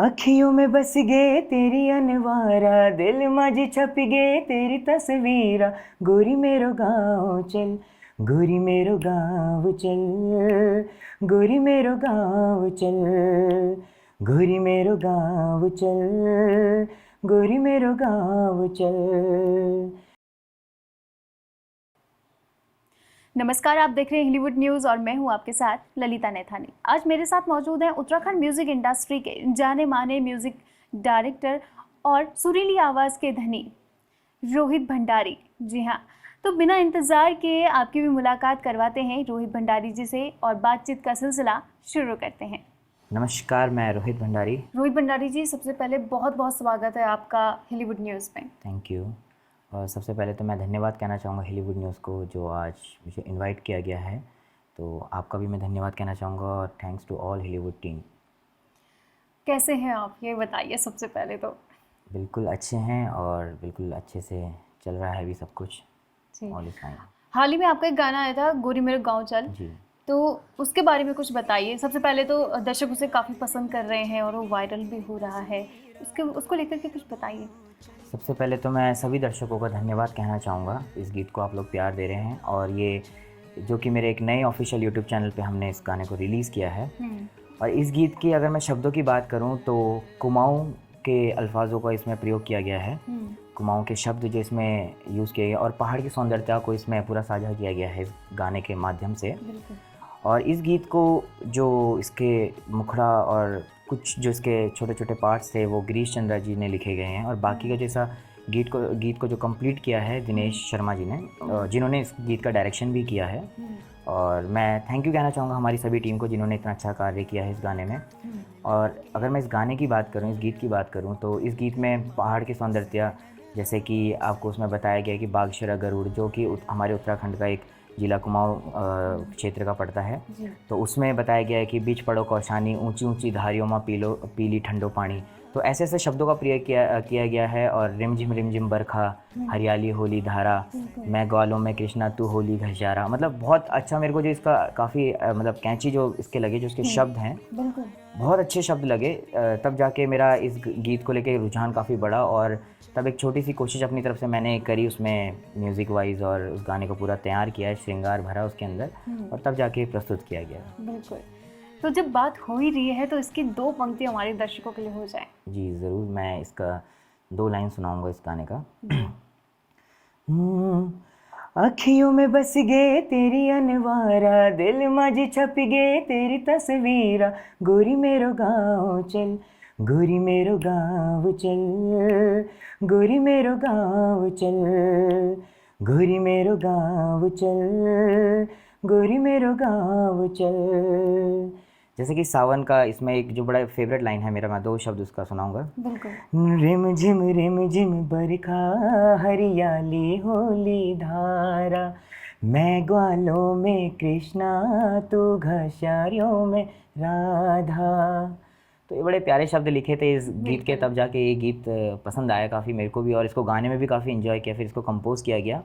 अखियों में बस गए तेरी अनवारा, दिल मज छप गए तेरी तस्वीरा। गोरी मेरो गाँव चल, गोरी मेरो गाँव चल, गोरी मेरो गाँव चल, गोरी मेरो गाँव चल, गोरी मेरो गाँव चल। नमस्कार, आप देख रहे हैं हॉलीवुड न्यूज़ और मैं हूं आपके साथ ललिता नैथानी। आज मेरे साथ मौजूद हैं उत्तराखंड म्यूज़िक इंडस्ट्री के जाने माने म्यूज़िक डायरेक्टर और सुरीली आवाज़ के धनी रोहित भंडारी। जी हाँ, तो बिना इंतज़ार किए आपकी भी मुलाकात करवाते हैं रोहित भंडारी जी से और बातचीत का सिलसिला शुरू करते हैं। नमस्कार, मैं रोहित भंडारी। रोहित भंडारी जी, सबसे पहले बहुत बहुत स्वागत है आपका हॉलीवुड न्यूज़ में। Thank you. और सबसे पहले तो मैं धन्यवाद कहना चाहूँगा हॉलीवुड न्यूज़ को जो आज मुझे इनवाइट किया गया है, तो आपका भी मैं धन्यवाद कहना चाहूँगा और thanks to all Hollywood team. कैसे हैं आप, ये बताइए सबसे पहले तो। बिल्कुल अच्छे हैं और बिल्कुल अच्छे से चल रहा है अभी सब कुछ। All is fine. हाल ही में आपका एक गाना आया था गोरी मेरे गाँव चल जी, तो उसके बारे में कुछ बताइए। सबसे पहले तो दर्शक उसे काफ़ी पसंद कर रहे हैं और वो वायरल भी हो रहा है, उसको लेकर के कुछ बताइए। सबसे पहले तो मैं सभी दर्शकों का धन्यवाद कहना चाहूँगा। इस गीत को आप लोग प्यार दे रहे हैं और ये जो कि मेरे एक नए ऑफिशियल यूट्यूब चैनल पे हमने इस गाने को रिलीज़ किया है। और इस गीत की अगर मैं शब्दों की बात करूं तो कुमाऊं के अल्फाजों का इसमें प्रयोग किया गया है। कुमाऊं के शब्द जो इसमें यूज़ किए गए और पहाड़ की सौंदर्यता को इसमें पूरा साझा किया गया है इस गाने के माध्यम से। और इस गीत को जो इसके मुखड़ा और कुछ जो इसके छोटे छोटे पार्ट्स थे वो गिरीश चंद्रा जी ने लिखे गए हैं और बाकी का जैसा गीत को जो कंप्लीट किया है दिनेश शर्मा जी ने, जिन्होंने इस गीत का डायरेक्शन भी किया है। और मैं थैंक यू कहना चाहूँगा हमारी सभी टीम को जिन्होंने इतना अच्छा कार्य किया है इस गाने में। और अगर मैं इस गाने की बात करूँ, इस गीत की बात करूँ, तो इस गीत में पहाड़ की सौंदर्यता, जैसे कि आपको उसमें बताया गया कि बागशरा गरुड़ जो कि हमारे उत्तराखंड का एक जिला कुमाऊं क्षेत्र का पड़ता है, तो उसमें बताया गया है कि बीच पड़ो कौशानी, ऊंची ऊंची धारियों में पीली ठंडो पानी। तो ऐसे ऐसे शब्दों का प्रयोग किया गया है। और रिमझिम बरखा, हरियाली होली धारा, मैं ग्वालों में कृष्णा तू होली घसारा। मतलब बहुत अच्छा मेरे को जो इसका काफ़ी मतलब कैंची जो इसके लगे, जो इसके शब्द हैं बहुत अच्छे शब्द लगे। तब जाके मेरा इस गीत को लेके रुझान काफ़ी बढ़ा और तब एक छोटी सी कोशिश अपनी तरफ से मैंने करी उसमें म्यूज़िक वाइज और उस गाने को पूरा तैयार किया है, श्रृंगार भरा उसके अंदर और तब जाके प्रस्तुत किया गया। बिल्कुल। तो जब बात हो ही रही है तो इसकी दो पंक्ति हमारे दर्शकों के लिए हो जाए। जी ज़रूर, मैं इसका 2 लाइन सुनाऊंगा इस गाने का। अखियों में बस गए तेरी अनवारा, दिल मज छप गए तेरी तस्वीरा। गोरी मेरो गाँव चल, गोरी मेरो गाँव चल, गोरी मेरो गाँव चल, गोरी मेरो गाँव चल, गोरी मेरो गाँव चल। जैसे कि सावन का इसमें एक जो बड़ा फेवरेट लाइन है मेरा, मैं 2 शब्द उसका सुनाऊंगा। रिम झिम बरखा, हरियाली होली धारा, मैं ग्वालों में कृष्णा तू घसारियों में राधा। तो ये बड़े प्यारे शब्द लिखे थे इस गीत के, तब जाके ये गीत पसंद आया काफ़ी मेरे को भी और इसको गाने में भी काफ़ी एंजॉय किया। फिर इसको कंपोज किया गया,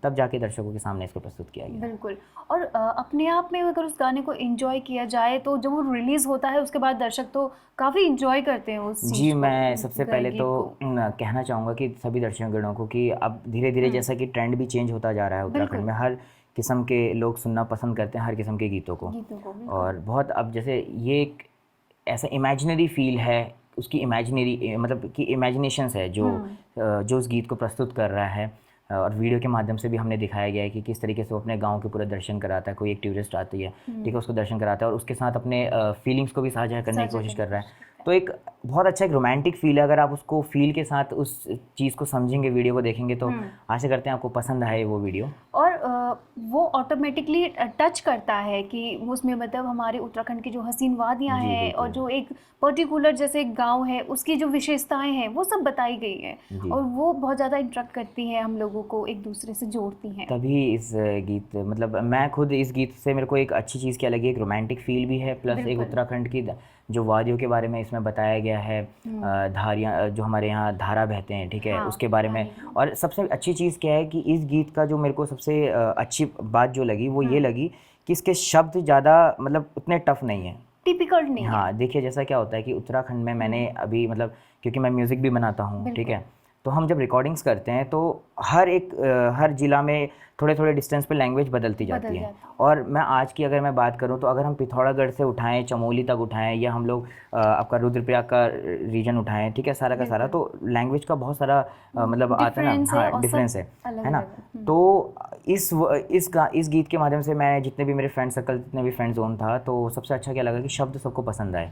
तब जाके दर्शकों के सामने इसको प्रस्तुत किया गया। बिल्कुल। और अपने आप में अगर उस गाने को एंजॉय किया जाए तो जब वो रिलीज़ होता है उसके बाद दर्शक तो काफ़ी एंजॉय करते हैं उस चीज़ जी, को, मैं सबसे पहले तो कहना चाहूँगा कि सभी दर्शकगणों को कि अब धीरे धीरे जैसा कि ट्रेंड भी चेंज होता जा रहा है उत्तराखंड में, हर किस्म के लोग सुनना पसंद करते हैं हर किस्म के गीतों को। और बहुत अब जैसे ये एक ऐसा इमेजिनरी फील है, उसकी इमेजिनरी मतलब कि इमेजिनेशंस है जो उस गीत को प्रस्तुत कर रहा है। और वीडियो के माध्यम से भी हमने दिखाया गया है कि किस तरीके से वो अपने गांव के पूरे दर्शन कराता है। कोई एक टूरिस्ट आती है, ठीक है, उसको दर्शन कराता है और उसके साथ अपने फीलिंग्स को भी साझा करने की कोशिश कर रहा है। तो एक बहुत अच्छा एक रोमांटिक फील है। अगर आप उसको फील के साथ उस चीज़ को समझेंगे, वीडियो को देखेंगे, तो आशा करते हैं आपको पसंद आए वो वीडियो। और वो ऑटोमेटिकली टच करता है कि उसमें मतलब हमारे उत्तराखंड की जो हसीन वादियाँ हैं और जो एक पर्टिकुलर जैसे गांव है उसकी जो विशेषताएं हैं वो सब बताई गई हैं और वो बहुत ज़्यादा इंटरेक्ट करती हैं, हम लोगों को एक दूसरे से जोड़ती हैं। तभी इस गीत मतलब मैं खुद इस गीत से मेरे को एक अच्छी चीज़ क्या लगी, एक रोमांटिक फील भी है, प्लस एक उत्तराखंड की जो वादियों के बारे में इसमें बताया गया है, धारियाँ जो हमारे यहाँ धारा बहते हैं, ठीक है, उसके बारे में। और सबसे अच्छी चीज़ क्या है कि इस गीत का जो मेरे को सबसे अच्छी बात जो लगी वो ये लगी कि इसके शब्द ज़्यादा मतलब उतने टफ नहीं है। टिपिकल नहीं है। हाँ देखिए, जैसा क्या होता है कि उत्तराखंड में मैंने अभी मतलब, क्योंकि मैं म्यूज़िक भी बनाता हूँ, ठीक है, तो हम जब रिकॉर्डिंग्स करते हैं तो हर जिला में थोड़े थोड़े डिस्टेंस पे लैंग्वेज बदलती जाती है। और मैं आज की अगर मैं बात करूं तो अगर हम पिथौरागढ़ से उठाएं, चमोली तक उठाएं, या हम लोग आपका रुद्रप्रयाग का रीजन उठाएं, ठीक है, सारा का सारा, तो लैंग्वेज का बहुत सारा मतलब आता है ना, हाँ डिफरेंस है ना। तो इस गीत के माध्यम से मैं जितने भी मेरे फ्रेंड सर्कल, जितने भी फ्रेंड जोन था, तो सबसे अच्छा क्या लगा कि शब्द सबको पसंद आए।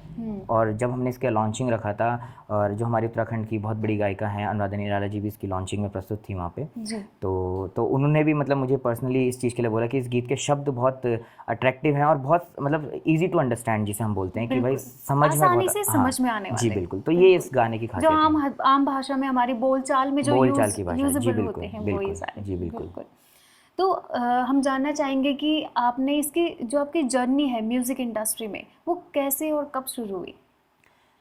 और जब हमने इसका लॉन्चिंग रखा था, और जो हमारी उत्तराखंड की बहुत बड़ी गायिका हैं अनुराधा निराला जी भी इसकी लॉन्चिंग में प्रस्तुत थी वहाँ पे, तो उन्होंने भी मतलब मुझे पर्सनली इस चीज़ के लिए बोला कि इस गीत के शब्द बहुत अट्रैक्टिव हैं और बहुत मतलब इजी टू अंडरस्टैंड, जिसे हम बोलते हैं कि भाई समझ में आसानी से समझ में आने वाले। जी बिल्कुल। तो ये इस गाने की खासियत है, जो आम भाषा में हमारी बोलचाल में जो यूजेबल होते हैं वो ये सारे। जी बिल्कुल। तो हम जानना चाहेंगे कि आपने इसकी जो आपकी जर्नी है म्यूज़िक इंडस्ट्री में, वो कैसे और कब शुरू हुई?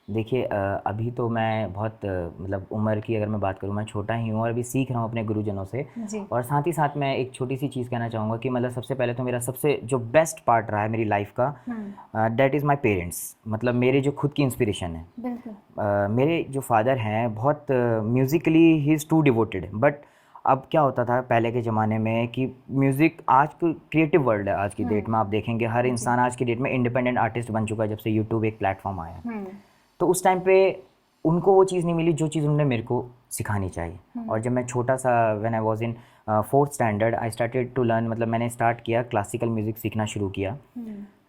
देखिए अभी तो मैं बहुत मतलब उम्र की अगर मैं बात करूँ, मैं छोटा ही हूँ और अभी सीख रहा हूँ अपने गुरुजनों से। और साथ ही साथ मैं एक छोटी सी चीज़ कहना चाहूँगा कि मतलब सबसे पहले तो मेरा सबसे जो बेस्ट पार्ट रहा है मेरी लाइफ का, दैट इज़ माई पेरेंट्स। मतलब मेरे जो खुद की इंस्पिरेशन है। मेरे जो फादर हैं बहुत musically he is too devoted, but अब क्या होता था पहले के ज़माने में कि म्यूज़िक आज क्रिएटिव वर्ल्ड है। आज की डेट में आप देखेंगे हर इंसान आज की डेट में इंडिपेंडेंट आर्टिस्ट बन चुका है जब से यूट्यूब एक प्लेटफॉर्म आया। तो उस टाइम पे उनको वो चीज़ नहीं मिली जो चीज़ उन्होंने मेरे को सिखानी चाहिए। और जब मैं छोटा सा, when I was in 4th standard, I started to learn, मतलब मैंने स्टार्ट किया क्लासिकल म्यूज़िक सीखना शुरू किया।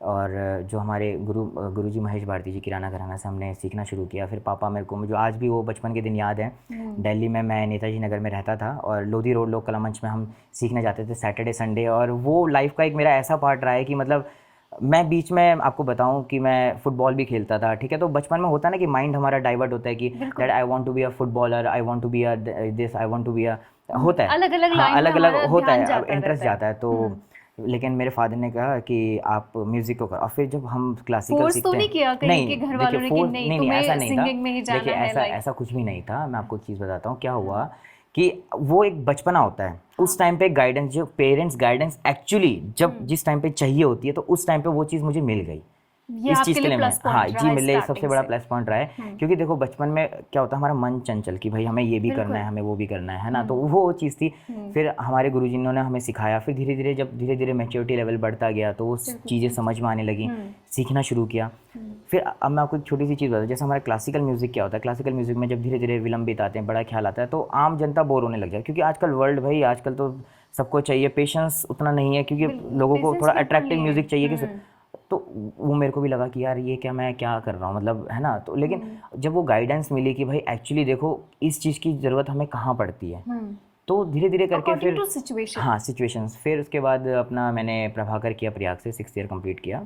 और जो हमारे गुरुजी महेश भारती जी किराना घराना से हमने सीखना शुरू किया। फिर पापा मेरे को, जो आज भी वो बचपन के दिन याद है, दिल्ली में मैं नेताजी नगर में रहता था और लोधी रोड लोक कला मंच में हम सीखने जाते थे सैटरडे संडे। और वो लाइफ का एक मेरा ऐसा पार्ट रहा है कि मतलब मैं बीच में आपको बताऊं कि मैं फुटबॉल भी खेलता था, ठीक है। तो बचपन में होता है ना कि माइंड हमारा डाइवर्ट होता है कि that I want to be a footballer, I want to be a this, I want to be a, होता है अलग अलग होता है, इंटरेस्ट जाता है। तो लेकिन मेरे फादर ने कहा कि आप म्यूजिक को करो। और फिर जब हम क्लासिकल सीखते हैं, नहीं किया कहीं के घर वालों ने कि नहीं ऐसा नहीं था। में ही जाना देखिए है, ऐसा कुछ भी नहीं था। मैं आपको एक चीज़ बताता हूँ क्या हुआ कि वो एक बचपना होता है। उस टाइम पे गाइडेंस, जो पेरेंट्स गाइडेंस एक्चुअली जब जिस टाइम पे चाहिए होती है, तो उस टाइम पे वो चीज़ मुझे मिल गई। इस चीज़ के लिए मैं, हाँ जी, मेरे लिए सबसे बड़ा प्लस पॉइंट रहा है। क्योंकि देखो बचपन में क्या होता है, हमारा मन चंचल कि भाई हमें ये भी करना है, हमें वो भी करना है ना। तो वो चीज़ थी। फिर हमारे गुरुजी ने हमें सिखाया। फिर धीरे धीरे जब धीरे धीरे मैच्योरिटी लेवल बढ़ता गया तो वो चीज़ें समझ में आने लगी, सीखना शुरू किया। फिर अब मैं आपको एक छोटी सी चीज़ बताऊँ, जैसे हमारा क्लासिकल म्यूज़िक क्या होता है, क्लासिकल म्यूज़िक में जब धीरे धीरे विलंबित आते हैं, बड़ा ख्याल आता है, तो आम जनता बोर होने लग जाए। क्योंकि आजकल वर्ल्ड, भाई आजकल तो सबको चाहिए, पेशेंस उतना नहीं है, क्योंकि लोगों को थोड़ा अट्रैक्टिव म्यूज़िक चाहिए कि तो वो मेरे को भी लगा कि यार ये क्या, मैं क्या कर रहा हूँ, मतलब है ना। तो लेकिन जब वो गाइडेंस मिली कि भाई एक्चुअली देखो इस चीज़ की ज़रूरत हमें कहाँ पड़ती है, तो धीरे धीरे करके फिर हाँ सिचुएशंस। फिर उसके बाद अपना मैंने प्रभाकर किया प्रयाग से, 6th ईयर कंप्लीट किया।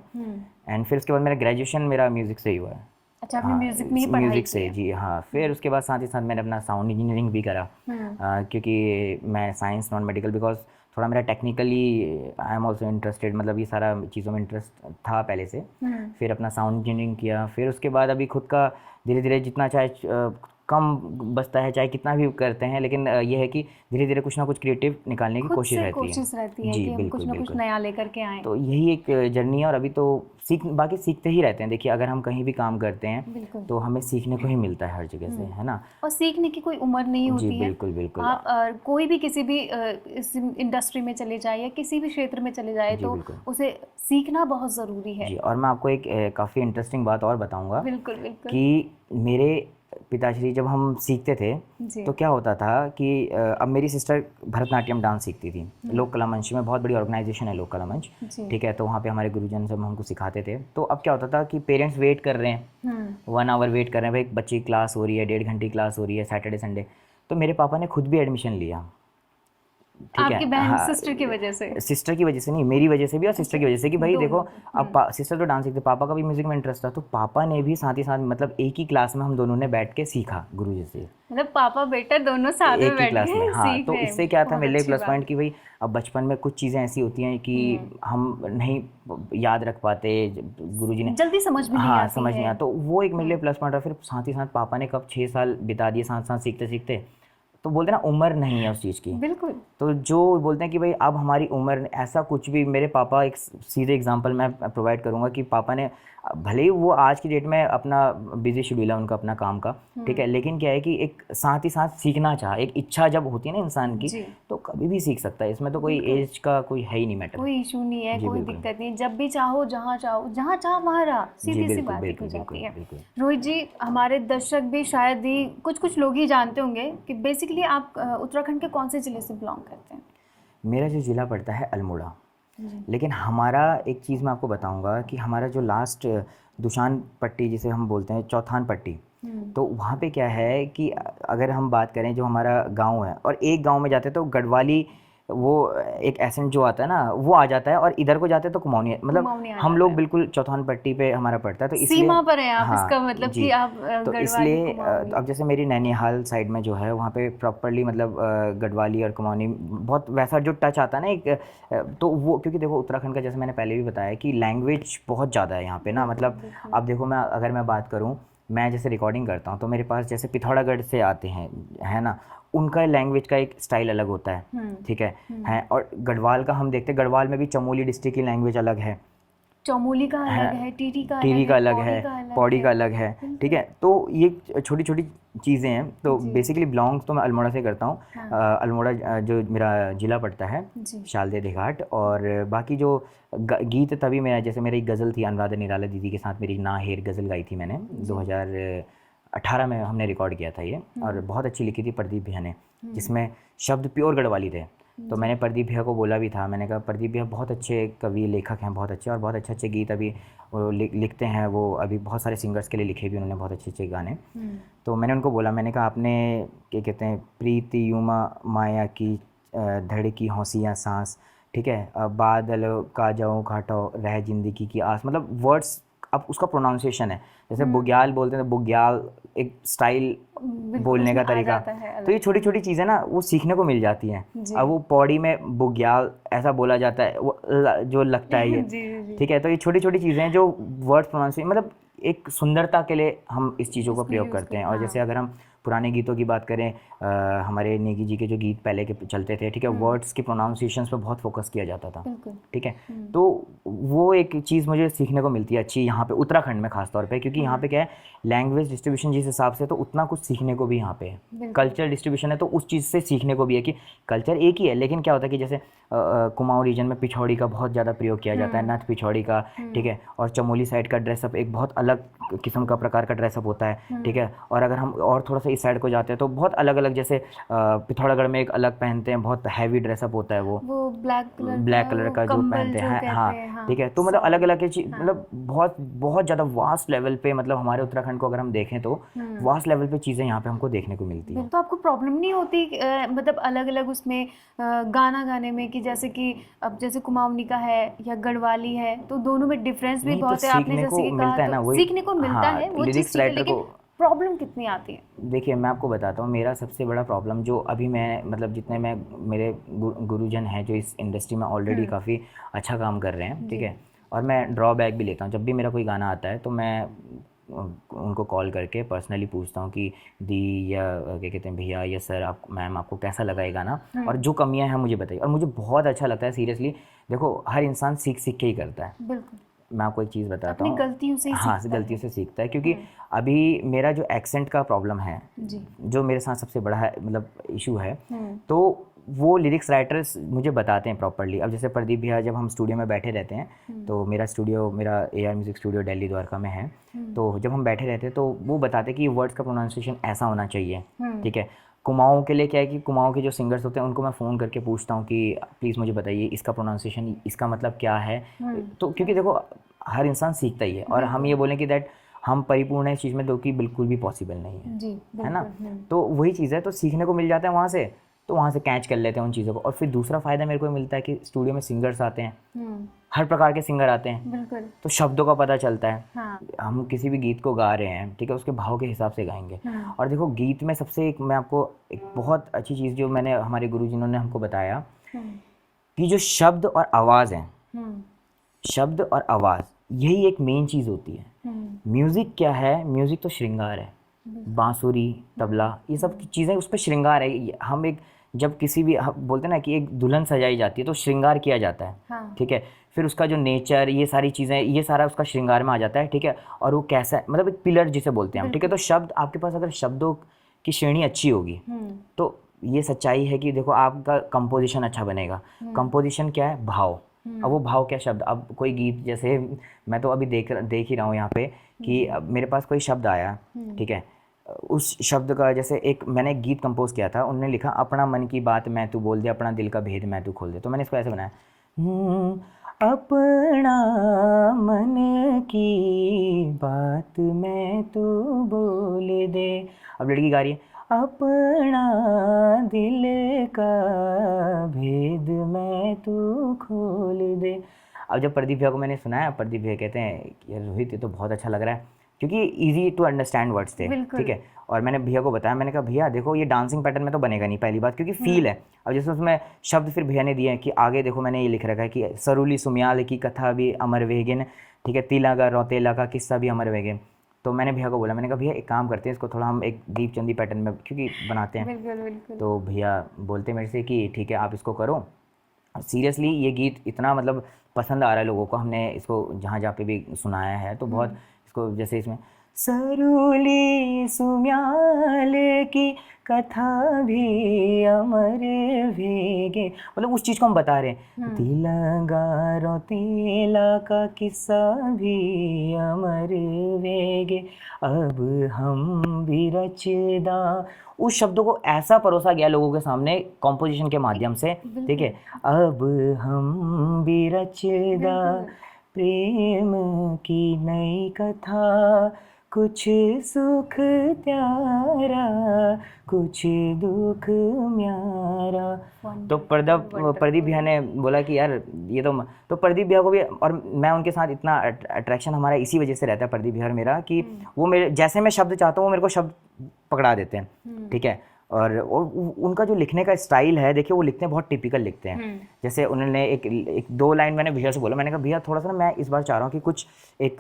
एंड फिर उसके बाद मेरा ग्रेजुएशन मेरा म्यूज़िक से ही हुआ है। अच्छा, आपने म्यूजिक में ही पढ़ाई म्यूज़िक से, जी हाँ। फिर उसके बाद साथ ही साथ मैंने अपना साउंड इंजीनियरिंग भी करा, क्योंकि मैं साइंस नॉन मेडिकल, बिकॉज थोड़ा मेरा technically I am also interested, मतलब ये सारा चीज़ों में इंटरेस्ट था पहले से। फिर अपना साउंड इंजीनियरिंग किया। फिर उसके बाद अभी खुद का धीरे धीरे जितना चाहे कम बचता है, चाहे कितना भी करते हैं, लेकिन ये है कि धीरे धीरे कुछ ना कुछ क्रिएटिव निकालने की कोशिश रहती है जी, कि कुछ ना कुछ नया लेकर के आएं। तो यही एक जर्नी है। और अभी तो बाकी सीखते ही रहते हैं। देखिए अगर हम कहीं भी काम करते हैं तो हमें सीखने को ही मिलता है हर जगह से, है ना। और सीखने की कोई उम्र नहीं होती है। बिल्कुल। आप कोई भी किसी भी इस इंडस्ट्री में चले जाए या किसी भी क्षेत्र में चले जाए तो उसे सीखना बहुत ज़रूरी है। जी, और मैं आपको एक काफ़ी इंटरेस्टिंग बात और बताऊँगा। बिल्कुल कि मेरे पिताश्री जब हम सीखते थे तो क्या होता था कि अब मेरी सिस्टर भरतनाट्यम डांस सीखती थी लोक कला मंच में, बहुत बड़ी ऑर्गेनाइजेशन है लोक कला मंच, ठीक है। तो वहाँ पे हमारे गुरुजन सब हमको सिखाते थे। तो अब क्या होता था कि पेरेंट्स वेट कर रहे हैं, 1 आवर वेट कर रहे हैं, भाई बच्चे की क्लास हो रही है, 1.5 घंटे क्लास हो रही है सैटरडे संडे। तो मेरे पापा ने खुद भी एडमिशन लिया, ठीक है। बहन सिस्टर की वजह से, सिस्टर की वजह से नहीं, मेरी वजह से भी और सिस्टर की वजह से कि भाई देखो अब सिस्टर तो डांस सीखते, पापा का भी म्यूजिक में इंटरेस्ट था, तो पापा ने भी साथ ही साथ मतलब एक ही क्लास में हम दोनों ने बैठ के सीखा गुरुजी से, मतलब पापा बेटा दोनों साथ में बैठ के हाँ। तो इससे क्या था मेरे लिए प्लस पॉइंट कि भाई अब बचपन में कुछ चीज़ें ऐसी होती हैं कि हम नहीं याद रख पाते, गुरुजी ने जल्दी समझ में नहीं आती, समझ नहीं आता। तो वो एक मेरे लिए प्लस पॉइंट है। फिर साथ ही साथ पापा ने कब 6 साल बिता दिए साथ साथ सीखते सीखते। तो बोलते हैं ना उम्र नहीं है उस चीज़ की, बिल्कुल। तो जो बोलते हैं कि भाई अब हमारी उम्र, ऐसा कुछ भी, मेरे पापा एक सीधे एग्जांपल मैं प्रोवाइड करूंगा कि पापा ने भले ही वो आज की डेट में अपना बिजी शेड्यूल है उनका अपना काम का, ठीक है, लेकिन क्या है कि एक साथ ही साथ सीखना चाह, एक इच्छा जब होती है ना इंसान की, तो कभी भी सीख सकता है। इसमें तो कोई एज का कोई है ही नहीं मैटर, कोई इशू नहीं है, कोई दिक्कत नहीं, जब भी चाहो जहाँ चाहो वहाँ रहा, सीधी सी बात हो जाती है। रोहित जी, हमारे दर्शक भी शायद ही कुछ लोग ही जानते होंगे कि बेसिकली आप उत्तराखंड के कौन से जिले से बिलोंग करते हैं? मेरा जो ज़िला पड़ता है अल्मोड़ा, लेकिन हमारा एक चीज़ मैं आपको बताऊंगा कि हमारा जो लास्ट दुशान पट्टी जिसे हम बोलते हैं, चौथान पट्टी, तो वहाँ पे क्या है कि अगर हम बात करें जो हमारा गांव है और एक गांव में जाते हैं तो गढ़वाली वो एक एसेंट जो आता है ना वो आ जाता है, और इधर को जाते हैं तो कुमाऊनी, मतलब हम लोग बिल्कुल चौथान पट्टी पे हमारा पड़ता है, तो इसलिए सीमा पर हैं आप। हाँ, इसका मतलब कि आप तो इसलिए अब जैसे मेरी नैनीहाल साइड में जो है वहाँ पे प्रॉपरली मतलब गढ़वाली और कुमाऊनी बहुत वैसा जो टच आता है ना एक, तो वो क्योंकि देखो उत्तराखंड का जैसे मैंने पहले भी बताया कि लैंग्वेज बहुत ज़्यादा है यहाँ पे ना, मतलब अब देखो मैं अगर मैं बात करूँ, मैं जैसे रिकॉर्डिंग करता हूँ तो मेरे पास जैसे पिथौरागढ़ से आते हैं, है ना, उनका लैंग्वेज का एक स्टाइल अलग होता है, ठीक है, और गढ़वाल का हम देखते हैं, गढ़वाल में भी चमोली डिस्ट्रिक्ट की लैंग्वेज अलग है, चमोली का अलग है, टीरी का अलग है, पौड़ी का अलग है, ठीक है, तो ये छोटी छोटी चीज़ें हैं। तो बेसिकली बिलोंग्स तो मैं अल्मोड़ा से करता हूँ, अल्मोड़ा जो मेरा ज़िला पड़ता है, शालदे देघाट, और बाकी जो गीत तभी मेरा, जैसे मेरी गज़ल थी अनुराधा निराला दीदी के साथ, मेरी ना हेर गज़ल गाई थी मैंने 2018 में हमने रिकॉर्ड किया था ये, और बहुत अच्छी लिखी थी प्रदीप भैया ने, जिसमें शब्द प्योर गढ़वाली थे। तो मैंने प्रदीप भैया को बोला भी था, मैंने कहा प्रदीप भैया बहुत अच्छे कवि लेखक हैं, बहुत अच्छे, और बहुत अच्छे अच्छे गीत अभी वो लिखते हैं, वो अभी बहुत सारे सिंगर्स के लिए लिखे भी उन्होंने बहुत अच्छे अच्छे गाने। तो मैंने उनको बोला, मैंने कहा आपने क्या कहते हैं, प्रीति युमा माया की धड़की हौसियाँ सांस, ठीक है, बादल का जाऊँ घाटो रह जिंदगी की आस, मतलब वर्ड्स अब उसका प्रोनाउंसिएशन है, जैसे बुग्याल बोलते हैं तो बुग्याल एक स्टाइल बोलने का तरीका, तो ये छोटी छोटी चीज़ें ना वो सीखने को मिल जाती हैं। अब वो पौड़ी में बुग्याल ऐसा बोला जाता है, वो जो लगता है ये, ठीक है, तो ये छोटी छोटी चीज़ें जो वर्ड प्रोनाउंसिएशन, मतलब एक सुंदरता के लिए हम इस चीज़ों का प्रयोग करते हैं। और जैसे अगर हम पुराने गीतों की बात करें, हमारे नेगी जी के जो गीत पहले के चलते थे, ठीक है, वर्ड्स की प्रोनाउंसिएशंस पे बहुत फोकस किया जाता था, ठीक है, तो वो एक चीज़ मुझे सीखने को मिलती है अच्छी यहाँ पे उत्तराखंड में खास तौर पे, क्योंकि यहाँ पे क्या है लैंग्वेज डिस्ट्रीब्यूशन जिस हिसाब से, तो उतना कुछ सीखने को भी यहाँ पे है, कल्चर डिस्ट्रीब्यूशन है तो उस चीज़ से सीखने को भी है कि कल्चर एक ही है, लेकिन क्या होता है कि जैसे कुमाऊं रीजन में पिछौड़ी का बहुत ज़्यादा प्रयोग किया जाता है, नथ पिछौड़ी का, ठीक है, और चमोली साइड का ड्रेसअप एक बहुत अलग किस्म का प्रकार का ड्रेसअप होता है, ठीक है, और अगर हम और थोड़ा सा इस साइड को जाते हैं तो बहुत अलग अलग, जैसे पिथौरागढ़ में एक अलग पहनते हैं, बहुत हैवी ड्रेसअप होता है, वो ब्लैक कलर का जो पहनते हैं, हाँ, ठीक है, तो मतलब अलग अलग की चीज़, मतलब बहुत ज़्यादा वास्ट लेवल पे, मतलब हमारे उत्तराखंड को अगर हम देखें तो वास्ट लेवल पे चीज़ें यहाँ पे हमको देखने को मिलती है। तो आपको प्रॉब्लम नहीं होती मतलब अलग अलग उसमें गाना गाने में, कि जैसे कि अब जैसे कुमाऊनी का है या गढ़वाली है, तो दोनों में डिफरेंस भी बहुत है, आपने जैसे कि कहा, तो सीखने को मिलता है वो चीज़, लेकिन प्रॉब्लम कितनी आती है? देखिए मैं आपको बताता हूँ, मेरा सबसे बड़ा प्रॉब्लम जो अभी मैं, मतलब जितने मैं, मेरे गुरुजन हैं जो इस इंडस्ट्री में ऑलरेडी काफ़ी अच्छा काम कर रहे हैं, ठीक है, और मैं ड्रॉबैक भी लेता हूँ, जब भी मेरा कोई गाना आता है तो मैं उनको कॉल करके पर्सनली पूछता हूँ कि दी या क्या कहते हैं भैया या सर, आप मैम आपको कैसा लगा ये गाना, और जो कमियां हैं मुझे बताइए, और मुझे बहुत अच्छा लगता है सीरियसली। देखो हर इंसान सीख के ही करता है, बिल्कुल, मैं आपको एक चीज़ बताता हूँ, गलतियों से गलतियों से सीखता है, क्योंकि अभी मेरा जो एक्सेंट का प्रॉब्लम है जो मेरे साथ सबसे बड़ा है, मतलब इशू है, तो वो लिरिक्स राइटर्स मुझे बताते हैं प्रॉपर्ली। अब जैसे प्रदीप भैया जब हम स्टूडियो में बैठे रहते हैं, तो मेरा AR music studio Delhi Dwarka में है, तो जब हम बैठे रहते हैं तो वो बताते हैं कि वर्ड्स का प्रोनाउंसिएशन ऐसा होना चाहिए, ठीक है। कुमाऊं के लिए क्या है कि कुमाऊं के जो सिंगर्स होते हैं उनको मैं फ़ोन करके पूछता हूँ कि प्लीज़ मुझे बताइए इसका प्रोनाउंसिएशन, इसका मतलब क्या है, तो क्योंकि देखो हर इंसान सीखता ही है, और हम ये बोलें कि दैट हम परिपूर्ण है इस चीज़ में, तो कि बिल्कुल भी पॉसिबल नहीं है, है ना, तो वही चीज़ है, तो सीखने को मिल जाता है वहाँ से, तो वहाँ से कैच कर लेते हैं उन चीज़ों को। और फिर दूसरा फ़ायदा मेरे को मिलता है कि स्टूडियो में सिंगर्स आते हैं, हर प्रकार के सिंगर आते हैं, बिल्कुल, तो शब्दों का पता चलता है, हाँ। हम किसी भी गीत को गा रहे हैं, ठीक है, उसके भाव के हिसाब से गाएंगे, हाँ। और देखो गीत में सबसे मैं आपको एक बहुत अच्छी चीज़ जो मैंने हमारे गुरु जिन्होंने हमको बताया, कि जो शब्द और आवाज़ है, शब्द और आवाज़ यही एक मेन चीज़ होती है। म्यूज़िक क्या है, म्यूज़िक तो श्रृंगार है, बांसुरी, तबला, ये सब चीज़ें उस पर श्रृंगार है। हम एक जब किसी भी बोलते हैं ना कि एक दुल्हन सजाई जाती है तो श्रृंगार किया जाता है, हाँ। ठीक है, फिर उसका जो नेचर, ये सारी चीज़ें, ये सारा उसका श्रृंगार में आ जाता है, ठीक है। और वो कैसा, मतलब एक पिलर जिसे बोलते हैं हम, ठीक है। तो शब्द आपके पास, अगर शब्दों की श्रेणी अच्छी होगी तो ये सच्चाई है कि देखो आपका कंपोजिशन अच्छा बनेगा। कंपोजिशन क्या है? भाव। अब वो भाव क्या शब्द, अब कोई गीत, जैसे मैं तो अभी देख ही रहा हूँ यहाँ पे कि अब मेरे पास कोई शब्द आया, ठीक है, उस शब्द का, जैसे एक मैंने एक गीत कंपोज किया था, उन्होंने लिखा अपना मन की बात मैं तू बोल दे, अपना दिल का भेद मैं तू खोल दे। तो मैंने इसको ऐसे बनाया, अपना मन की बात मैं तू बोल दे। अब लड़की गा रही है, अपना दिल का भेद मैं तू खोल दे। अब जब प्रदीप भैया को मैंने सुनाया, प्रदीप भैया कहते हैं कि यार रोहित ये तो बहुत अच्छा लग रहा है, क्योंकि इजी टू अंडरस्टैंड वर्ड्स थे, ठीक है। और मैंने भैया को बताया, मैंने कहा भैया देखो ये डांसिंग पैटर्न में तो बनेगा नहीं, पहली बात, क्योंकि फील है। अब जैसे उसमें शब्द फिर भैया ने दिए हैं कि आगे देखो मैंने ये लिख रखा है कि सरूली सुमियाल की कथा भी अमर वेगिन, ठीक है, तिला का रौतेला का किस्सा भी अमर वेगिन। तो मैंने भैया को बोला, मैंने कहा भैया एक काम करते हैं, इसको थोड़ा हम एक दीप चंदी पैटर्न में क्योंकि बनाते हैं। बिल्कुल। तो भैया बोलते मेरे से कि ठीक है आप इसको करो। सीरियसली ये गीत इतना मतलब पसंद आ रहा है लोगों को, हमने इसको जहाँ पे भी सुनाया है तो बहुत इसको, जैसे इसमें सरूली सुम्याल की कथा भी अमर वेगे, मतलब उस चीज़ को हम बता रहे हैं। तिलंगा रोतेला का किस्सा भी अमर वेगे, अब हम भी रचदा। उस शब्दों को ऐसा परोसा गया लोगों के सामने कॉम्पोजिशन के माध्यम से, ठीक है। अब हम भी रचदा प्रेम की नई कथा, कुछ सुख त्यारा कुछ दुख म्यारा। तो प्रदीप भैया ने बोला कि यार ये तो प्रदीप भैया को भी, और मैं उनके साथ इतना अट्रैक्शन हमारा इसी वजह से रहता है, प्रदीप भैया और मेरा, कि वो मेरे जैसे मैं शब्द चाहता हूँ वो मेरे को शब्द पकड़ा देते हैं, ठीक है। और उनका जो लिखने का स्टाइल है, देखिए वो लिखते हैं बहुत टिपिकल लिखते हैं। जैसे उन्होंने एक दो लाइन मैंने भैया से बोला, मैंने कहा भैया थोड़ा सा ना मैं इस बार चाह रहा हूँ कि कुछ एक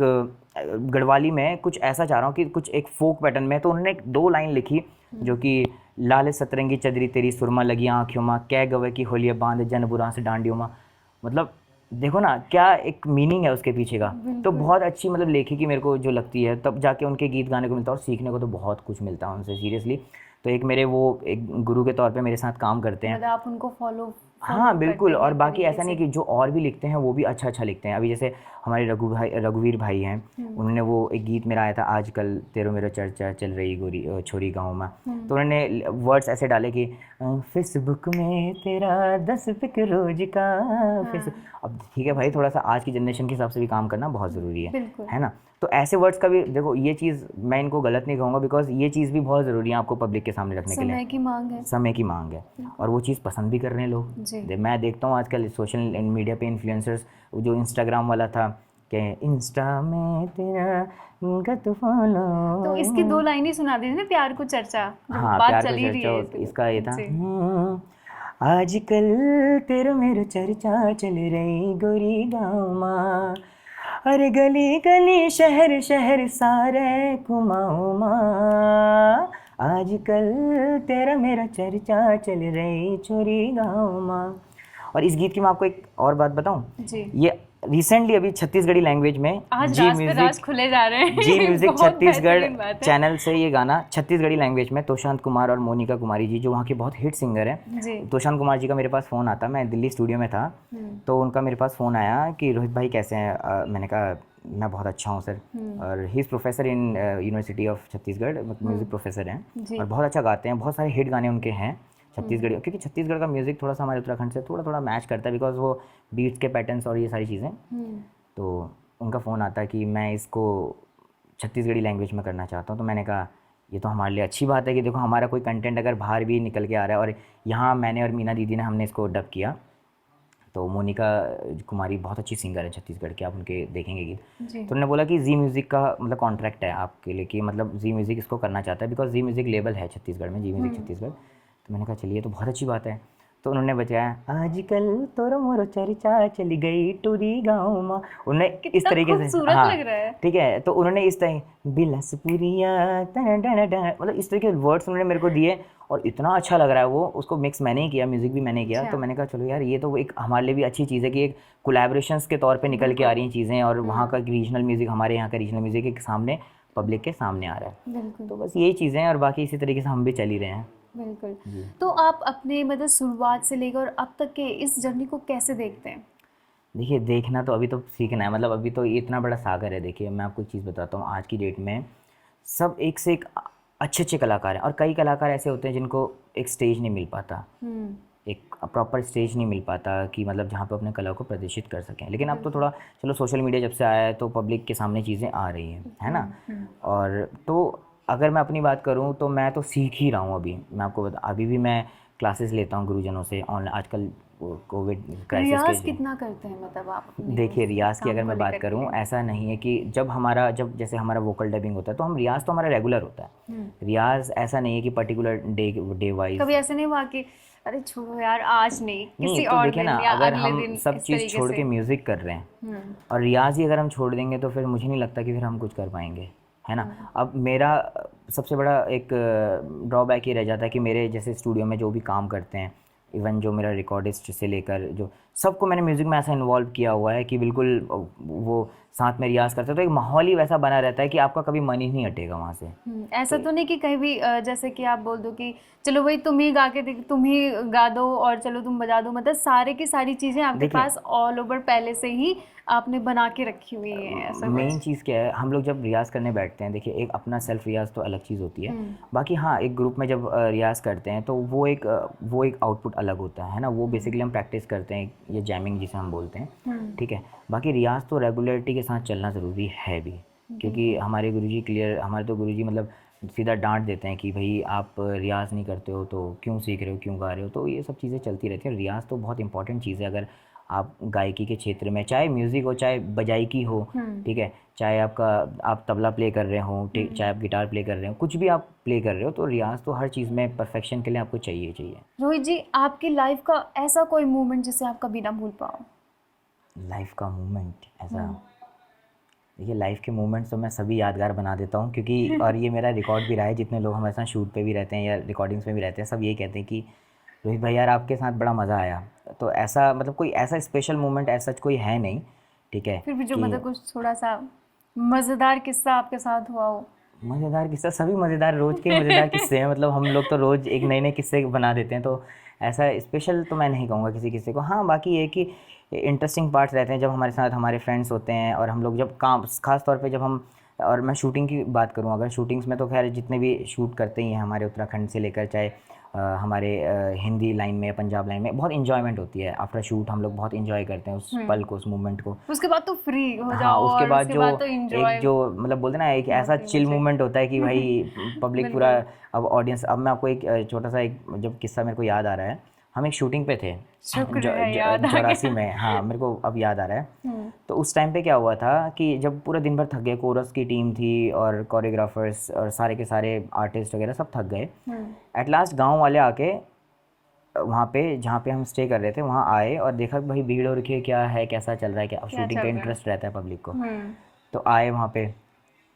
गढ़वाली में कुछ ऐसा चाह रहा हूँ कि कुछ एक फोक पैटर्न में। तो उन्होंने एक दो लाइन लिखी जो कि लाल सतरंगी चदरी तेरी सुरमा लगी आँखियों माँ, कै गवे की होलिया बांध जन बुरा से डांडियों माँ। मतलब देखो ना क्या एक मीनिंग है उसके पीछे का। तो बहुत अच्छी मतलब लेखिकी मेरे को जो लगती है, तब जाके उनके गीत गाने को मिलता है, और सीखने को तो बहुत कुछ मिलता है उनसे सीरियसली। तो एक मेरे वो एक गुरु के तौर पे मेरे साथ काम करते हैं। मतलब आप उनको फॉलो हाँ बिल्कुल। और बाकी ऐसा नहीं कि जो और भी लिखते हैं वो भी अच्छा लिखते हैं। अभी जैसे हमारे रघुवीर भाई हैं, उन्होंने वो एक गीत मेरा आया था, आजकल तेरो मेरो चर्चा चल रही गोरी छोरी गाँव में। तो उन्होंने वर्ड्स ऐसे डाले कि फेसबुक में तेरा 10 पिक रोज का अब ठीक है भाई, थोड़ा सा आज की जनरेशन के हिसाब से भी काम करना बहुत ज़रूरी है ना। तो ऐसे वर्ड्स का भी देखो, ये चीज़ मैं इनको गलत नहीं कहूँगा, बिकॉज ये चीज़ भी बहुत ज़रूरी है आपको पब्लिक के सामने रखने के लिए। समय की मांग है और वो चीज़ पसंद भी कर रहे हैं लोग। मैं देखता हूँ आजकल सोशल मीडिया पे इन्फ्लुएंसर्स, जो इंस्टाग्राम वाला था कि इंस्टा में तेरा गत फॉलो, तो इसकी दो लाइन ही सुना दीजिए ना, प्यार को चर्चा। हाँ बात प्यार चल को ही रही है चर्चा, इसका ये था आजकल तेरा मेरो चर्चा चल रही गोरी गाँव माँ, अरे गली गली शहर शहर सारे कुमाऊँ माँ, आजकल तेरा मेरा चर्चा चल रही छोरी गाँव माँ। और इस गीत की मैं आपको एक और बात बताऊं, ये रिसेंटली अभी छत्तीसगढ़ी लैंग्वेज में जी म्यूजिक खुले जा रहे हैं। जी म्यूजिक छत्तीसगढ़ चैनल से ये गाना छत्तीसगढ़ी लैंग्वेज में तोशांत कुमार और मोनिका कुमारी जी, जो वहाँ के बहुत हिट सिंगर हैं, तोशांत कुमार जी का मेरे पास फ़ोन आता, मैं दिल्ली स्टूडियो में था, तो उनका मेरे पास फ़ोन आया कि रोहित भाई कैसे हैं। मैंने कहा मैं बहुत अच्छा हूँ सर। और he is professor in university of Chhattisgarh, music professor हैं और बहुत अच्छा गाते हैं, बहुत सारे हिट गाने उनके हैं छत्तीसगढ़ी, क्योंकि छत्तीसगढ़ का म्यूज़िक थोड़ा सा हमारे उत्तराखंड से थोड़ा मैच करता है, बिकॉज वो बीट्स के पैटर्न्स और ये सारी चीज़ें। तो उनका फ़ोन आता है कि मैं इसको छत्तीसगढ़ी लैंग्वेज में करना चाहता हूँ। तो मैंने कहा ये तो हमारे लिए अच्छी बात है कि देखो हमारा कोई कंटेंट अगर बाहर भी निकल के आ रहा है, और यहाँ मैंने और मीना दीदी ने हमने इसको डब किया। तो मोनिका कुमारी बहुत अच्छी सिंगर है छत्तीसगढ़ के, आप उनके देखेंगे गीत। तो उन्होंने बोला कि जी म्यूज़िक का मतलब कॉन्ट्रैक्ट है आपके लिए, कि मतलब जी म्यूज़िक इसको करना चाहता है, बिकॉज जी म्यूज़िक लेबल है छत्तीसगढ़ में, जी म्यूज़िक छत्तीसगढ़। तो मैंने कहा चलिए तो बहुत अच्छी बात है। तो उन्होंने बजाया आजकल तोरो मोरो चर्चा चली गई टूरी गाँव माँ, उन्होंने इस तरीके से, हाँ लग रहा है। ठीक है, तो उन्होंने इस तरह बिलसपुरिया मतलब इस तरीके के वर्ड्स उन्होंने मेरे को दिए और इतना अच्छा लग रहा है वो। उसको मिक्स मैंने ही किया, म्यूज़िक भी मैंने किया। तो मैंने कहा चलो यार ये तो एक हमारे लिए भी अच्छी चीज़ है कि एक कोलैबोरेशंस के तौर पे निकल के आ रही हैं चीज़ें, और वहाँ का रीजनल म्यूज़िक, हमारे यहाँ का रीजनल म्यूज़िक एक सामने पब्लिक के सामने आ रहा है। तो बस यही चीज़ें हैं, और बाकी इसी तरीके से हम भी चल ही रहे हैं। बिल्कुल। तो आप अपने मतलब शुरुआत से लेकर और अब तक के इस जर्नी को कैसे देखते हैं? देखिए देखना तो अभी तो सीखना है, मतलब अभी तो इतना बड़ा सागर है। देखिए मैं आपको एक चीज़ बताता हूँ, आज की डेट में सब एक से एक अच्छे अच्छे कलाकार हैं, और कई कलाकार ऐसे होते हैं जिनको एक स्टेज नहीं मिल पाता, एक प्रॉपर स्टेज नहीं मिल पाता कि मतलब जहाँ पे अपने कला को प्रदर्शित कर सकें। लेकिन अब तो थोड़ा चलो सोशल मीडिया जब से आया है तो पब्लिक के सामने चीज़ें आ रही हैं, है ना। और तो अगर मैं अपनी बात करूँ तो मैं तो सीख ही रहा हूँ अभी। मैं आपको अभी भी मैं क्लासेस लेता हूँ गुरुजनों से ऑनलाइन। आजकल कोविड क्राइसिस रियाज कितना करते हैं मतलब आप? देखिए रियाज़ की अगर मैं बात करूँ, ऐसा नहीं है कि जब जैसे हमारा वोकल डबिंग होता है तो हम रियाज़ तो हमारा रेगुलर होता है। रियाज़ ऐसा नहीं है कि पर्टिकुलर डे वाइज। कभी ऐसे नहीं हुआ कि अरे छोड़ो यार आज नहीं, किसी तो और देखिए दिन ना, या अगर अगले हम दिन सब इस चीज़ तरीके छोड़ से? के म्यूज़िक कर रहे हैं और रियाज़ ही अगर हम छोड़ देंगे तो फिर मुझे नहीं लगता कि फिर हम कुछ कर पाएंगे, है ना। अब मेरा सबसे बड़ा एक ड्रॉबैक ये रह जाता है कि मेरे जैसे स्टूडियो में जो भी काम करते हैं, इवन जो मेरा रिकॉर्डिस्ट से लेकर जो सबको मैंने म्यूज़िक में ऐसा इन्वॉल्व किया हुआ है कि बिल्कुल वो साथ में रियाज़ करते हैं, तो एक माहौल ही वैसा बना रहता है कि आपका कभी मन ही नहीं हटेगा वहाँ से। ऐसा तो नहीं कि कहीं भी जैसे कि आप बोल दो कि चलो भाई तुम ही गा के तुम ही गा दो और चलो तुम बजा दो, मतलब सारे की सारी चीज़ें आपके पास ऑल ओवर पहले से ही आपने बना के रखी हुई है? ऐसा मेन चीज़ क्या है, हम लोग जब रियाज़ करने बैठते हैं, देखिए एक अपना सेल्फ रियाज़ तो अलग चीज़ होती है, बाकी हाँ एक ग्रुप में जब रियाज़ करते हैं तो वो एक आउटपुट अलग होता है ना। वो बेसिकली हम प्रैक्टिस करते हैं, ये जैमिंग जिसे हम बोलते हैं, ठीक है। बाकी रियाज़ तो रेगुलरिटी के साथ चलना ज़रूरी है भी, क्योंकि हमारे गुरुजी हमारे तो गुरुजी मतलब सीधा डांट देते हैं कि भाई आप रियाज़ नहीं करते हो तो क्यों सीख रहे हो, क्यों गा रहे हो। तो ये सब चीज़ें चलती रहती हैं। रियाज़ तो बहुत इंपॉर्टेंट चीज़ है अगर आप गायकी के क्षेत्र में, चाहे म्यूज़िक हो चाहे बजाइकी हो, ठीक है, चाहे आप तबला प्ले कर रहे हो, चाहे आप गिटार प्ले कर रहे हो, कुछ भी आप प्ले कर रहे हो, तो रियाज़ तो हर चीज़ में परफेक्शन के लिए आपको चाहिए। रोहित जी, आपकी लाइफ का ऐसा कोई मोमेंट जिसे आप कभी ना भूल पाओ? लाइफ का मोमेंट ऐसा, देखिए लाइफ के मोमेंट्स तो मैं सभी यादगार बना देता हूँ, क्योंकि और ये मेरा रिकॉर्ड भी रहा है। जितने लोग हमारे साथ शूट पे भी रहते हैं या रिकॉर्डिंग्स में भी रहते हैं, सब यही कहते हैं कि रोहित भाई यार आपके साथ बड़ा मज़ा आया। तो ऐसा मतलब कोई ऐसा स्पेशल मोमेंट ऐसा कोई है नहीं, ठीक है। फिर भी जो मतलब कुछ थोड़ा सा मज़ेदार किस्सा आपके साथ हुआ हो? मज़ेदार किस्सा, सभी मज़ेदार, रोज़ के मज़ेदार किस्से हैं। मतलब हम लोग तो रोज़ एक नए किस्से बना देते हैं, तो ऐसा स्पेशल तो मैं नहीं कहूँगा किसी किस्से को। हाँ बाकी ये कि इंटरेस्टिंग पार्ट्स रहते हैं जब हमारे साथ हमारे फ्रेंड्स होते हैं, और हम लोग जब काम ख़ास तौर पे जब हम, और मैं शूटिंग की बात करूँ, अगर शूटिंग्स में तो खैर जितने भी शूट करते ही हैं हमारे उत्तराखंड से लेकर चाहे हमारे हिंदी लाइन में, पंजाब लाइन में, बहुत इन्जॉयमेंट होती है। आफ्टर शूट हम लोग बहुत इन्जॉय करते हैं उस पल को, उस मोमेंट को। उसके बाद तो फ्री हो जाओ। हाँ उसके और बाद जो तो एक जो मतलब बोलते हैं ना, एक ऐसा चिल मोमेंट होता है कि भाई पब्लिक पूरा, अब ऑडियंस, अब मैं आपको एक छोटा सा एक जब किस्सा मेरे को याद आ रहा है। हम एक शूटिंग पे थे 84 में, हाँ मेरे को अब याद आ रहा है। तो उस टाइम पे क्या हुआ था कि जब पूरा दिन भर थक गए, कोरस की टीम थी और कोरियोग्राफर्स और सारे के सारे आर्टिस्ट वगैरह सब थक गए। एट लास्ट गांव वाले आके वहाँ पे जहाँ पे हम स्टे कर रहे थे वहाँ आए और देखा भाई भीड़ हो रखी है, क्या है, कैसा चल रहा है, क्या शूटिंग का इंटरेस्ट रहता है पब्लिक को। तो आए वहाँ पे,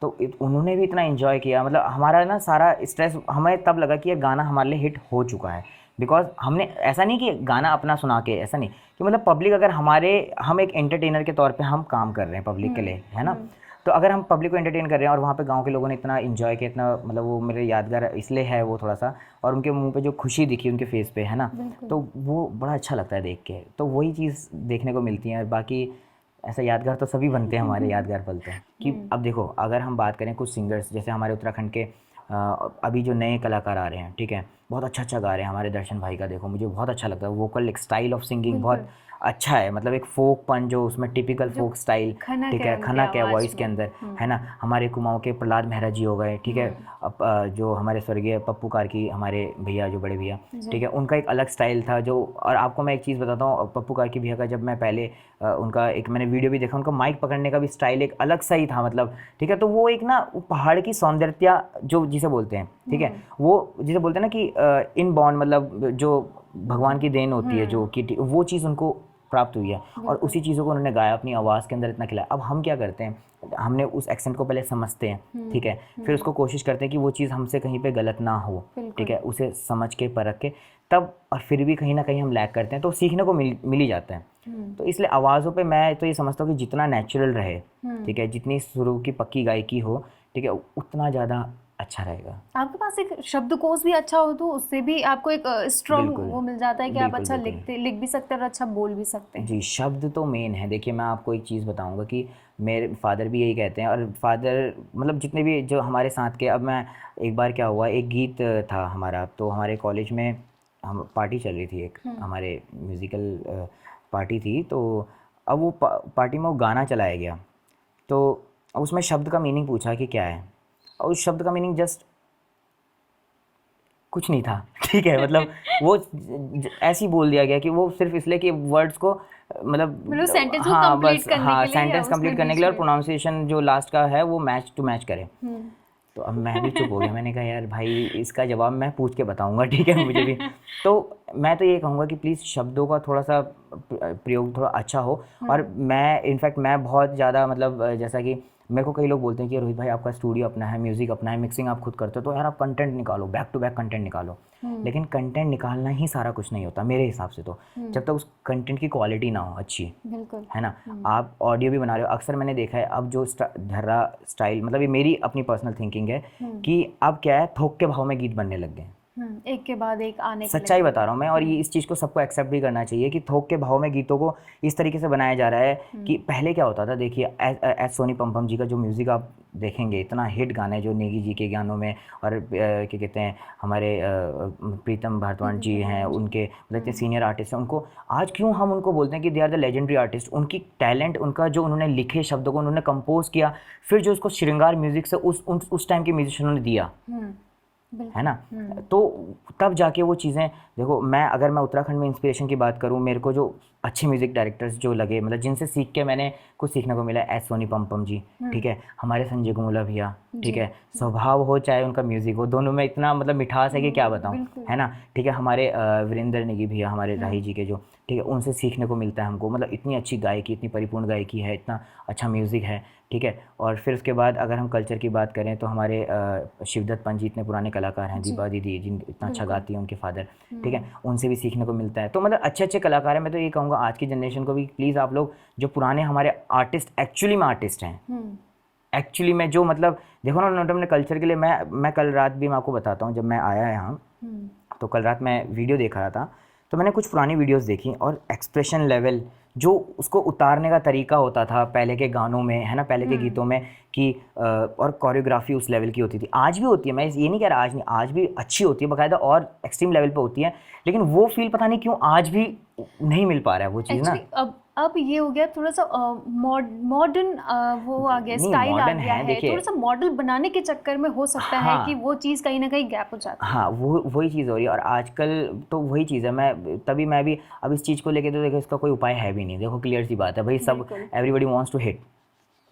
तो उन्होंने भी इतना इन्जॉय किया। मतलब हमारा ना सारा स्ट्रेस, हमें तब लगा कि ये गाना हमारे लिए हिट हो चुका है। बिकॉज हमने ऐसा नहीं कि गाना अपना सुना के, ऐसा नहीं कि मतलब पब्लिक अगर हम एक एंटरटेनर के तौर पे हम काम कर रहे हैं पब्लिक के लिए, है ना। तो अगर हम पब्लिक को एंटरटेन कर रहे हैं और वहाँ पे गांव के लोगों ने इतना इन्जॉय किया, इतना मतलब वो मेरे यादगार इसलिए है वो थोड़ा सा, और उनके मुंह पे जो खुशी दिखी उनके फेस पे, है ना, तो वो बड़ा अच्छा लगता है देख के। तो वही चीज़ देखने को मिलती है। बाकी ऐसा यादगार तो सभी बनते हैं हमारे यादगार पल तो, कि अब देखो अगर हम बात करें कुछ सिंगर्स जैसे हमारे उत्तराखंड के अभी जो नए कलाकार आ रहे हैं, ठीक है, बहुत अच्छा गा रहे हैं। हमारे दर्शन भाई का देखो, मुझे बहुत अच्छा लगता है, वोकल एक स्टाइल ऑफ सिंगिंग बहुत अच्छा है। मतलब एक फोक पन जो उसमें टिपिकल फोक स्टाइल, ठीक है, खनक है वॉइस के अंदर, है ना। हमारे कुमाऊँ के प्रहलाद मेहरा जी हो गए, ठीक है, जो हमारे स्वर्गीय पप्पू कार्की हमारे भैया, जो बड़े भैया, ठीक है, उनका एक अलग स्टाइल था जो। और आपको मैं एक चीज़ बताता हूँ, पप्पू कार्की भैया का जब मैं पहले उनका एक मैंने वीडियो भी देखा, उनका माइक पकड़ने का भी स्टाइल एक अलग सा ही था, मतलब ठीक है। तो वो एक ना पहाड़ की सौंदर्यता जो जिसे बोलते हैं, ठीक है, वो जिसे बोलते हैं ना कि इन बॉर्न, मतलब जो भगवान की देन होती है जो कि वो चीज़ उनको प्राप्त हुई है और उसी चीज़ों को उन्होंने गाया, अपनी आवाज़ के अंदर इतना खिलाया। अब हम क्या करते हैं, हमने उस एक्सेंट को पहले समझते हैं, ठीक है, फिर उसको कोशिश करते हैं कि वो चीज़ हमसे कहीं पे गलत ना हो, ठीक है, उसे समझ के परख के तब, और फिर भी कहीं ना कहीं हम लैग करते हैं, तो सीखने को मिल ही जाता है। तो इसलिए आवाज़ों पे मैं तो ये समझता हूँ कि जितना नेचुरल रहे, ठीक है, जितनी शुरू की पक्की गायकी हो, ठीक है, उतना ज़्यादा अच्छा रहेगा। आपके पास एक शब्दकोश भी अच्छा हो तो उससे भी आपको एक स्ट्रॉन्ग वो मिल जाता है कि आप अच्छा लिख भी सकते हैं और अच्छा बोल भी सकते हैं। जी, शब्द तो मेन है। देखिए मैं आपको एक चीज़ बताऊंगा कि मेरे फादर भी यही कहते हैं, और फादर मतलब जितने भी जो हमारे साथ के, अब मैं एक बार क्या हुआ, एक गीत था हमारा, तो हमारे कॉलेज में हम पार्टी चल रही थी, एक हमारे म्यूज़िकल पार्टी थी, तो अब वो पार्टी में वो गाना चलाया गया, तो उसमें शब्द का मीनिंग पूछा कि क्या है, और उस शब्द का मीनिंग जस्ट कुछ नहीं था, ठीक है, मतलब वो ऐसे ही बोल दिया गया कि वो सिर्फ इसलिए कि वर्ड्स को मतलब सेंटेंस को हाँ कंप्लीट बस करने हाँ के लिए, सेंटेंस कंप्लीट करने के लिए, और प्रोनाउंसिएशन जो लास्ट का है वो मैच टू मैच करे। तो अब मैं भी चुप हो गया, मैंने कहा यार भाई इसका जवाब मैं पूछ के बताऊंगा, ठीक है, मुझे भी। तो मैं तो ये कहूँगा कि प्लीज़ शब्दों का थोड़ा सा प्रयोग थोड़ा अच्छा हो। और मैं इनफैक्ट मैं बहुत ज़्यादा मतलब जैसा कि मेरे को कई लोग बोलते हैं कि रोहित भाई आपका स्टूडियो अपना है, म्यूज़िक अपना है, मिक्सिंग आप खुद करते हो, तो यार आप कंटेंट निकालो, बैक टू बैक कंटेंट निकालो। लेकिन कंटेंट निकालना ही सारा कुछ नहीं होता मेरे हिसाब से, तो जब तक उस कंटेंट की क्वालिटी ना हो अच्छी, बिल्कुल है ना। आप ऑडियो भी बना रहे हो, अक्सर मैंने देखा है अब जो धर्रा स्टाइल, मतलब ये मेरी अपनी पर्सनल थिंकिंग है कि अब क्या है, थोक के भाव में गीत बनने लग गए, एक के बाद एक आने के सच्चाई बता रहा हूँ मैं, और ये इस चीज़ को सबको एक्सेप्ट भी करना चाहिए कि थोक के भाव में गीतों को इस तरीके से बनाया जा रहा है कि पहले क्या होता था। देखिए एस सोनी पम्पम जी का जो म्यूज़िक आप देखेंगे, इतना हिट गाने जो नेगी जी के गानों में, और क्या कहते हैं हमारे प्रीतम भारद्वाज जी हैं, उनके मतलब इतने सीनियर आर्टिस्ट हैं, उनको आज क्यों हम उनको बोलते हैं कि they are the legendary artist. उनकी टैलेंट, उनका जो उन्होंने लिखे शब्दों को उन्होंने कंपोज किया, फिर जो उसको श्रृंगार म्यूज़िक से उस टाइम के म्यूजिशियनों ने दिया, है ना, तो तब जाके वो चीज़ें देखो। अगर मैं उत्तराखंड में इंस्पिरेशन की बात करूँ, मेरे को जो अच्छे म्यूज़िक डायरेक्टर्स जो लगे, मतलब जिनसे सीख के मैंने कुछ सीखने को मिला, एस सोनी पम्पम जी, ठीक है, हमारे संजय गुमुला भैया, ठीक है, स्वभाव हो चाहे उनका म्यूज़िक हो, दोनों में इतना मतलब मिठास है कि क्या बताऊँ, है ना, ठीक है, हमारे वीरेंद्र नेगी भैया, हमारे राही जी के जो, ठीक है, उनसे सीखने को मिलता है हमको, मतलब इतनी अच्छी गायकी, इतनी परिपूर्ण गायकी है, इतना अच्छा म्यूज़िक है, ठीक है। और फिर उसके बाद अगर हम कल्चर की बात करें तो हमारे शिवदत्त पंत जी इतने पुराने कलाकार हैं, दीपा दीदी जिन इतना अच्छा गाती हैं, उनके फादर, ठीक है, उनसे भी सीखने को मिलता है। तो मतलब अच्छे अच्छे कलाकार हैं। मैं तो ये कहूँगा आज की जनरेशन को भी प्लीज़ आप लोग जो पुराने हमारे आर्टिस्ट एक्चुअली में आर्टिस्ट हैं, एक्चुअली में जो मतलब देखो ना, नोट अपने कल्चर के लिए, मैं कल रात भी मैं आपको बताता हूँ, जब मैं आया यहाँ तो कल रात मैं वीडियो देख रहा था, तो मैंने कुछ पुरानी वीडियोस देखी, और एक्सप्रेशन लेवल जो उसको उतारने का तरीका होता था पहले के गानों में, है ना, पहले के गीतों में, कि और कोरियोग्राफी उस लेवल की होती थी, आज भी होती है, मैं ये नहीं कह रहा आज नहीं, आज भी अच्छी होती है बाकायदा, और एक्सट्रीम लेवल पे होती है, लेकिन वो फील पता नहीं क्यों आज भी नहीं मिल पा रहा है वो चीज़ ना। अब ये हो गया थोड़ा सा मॉडर्न, वो आ गया, स्टाइल आ गया है, थोड़ा सा मॉडल बनाने के चक्कर में हो सकता है कि वो चीज़ कहीं ना कहीं गैप हो जाती है। हाँ, वही चीज़ हो रही है, और आजकल तो वही चीज़ है। मैं भी अब इस चीज़ को लेके, तो देखो इसका कोई उपाय है भी नहीं, देखो क्लियर सी बात है भाई, सब एवरीबॉडी वांट्स टू हिट,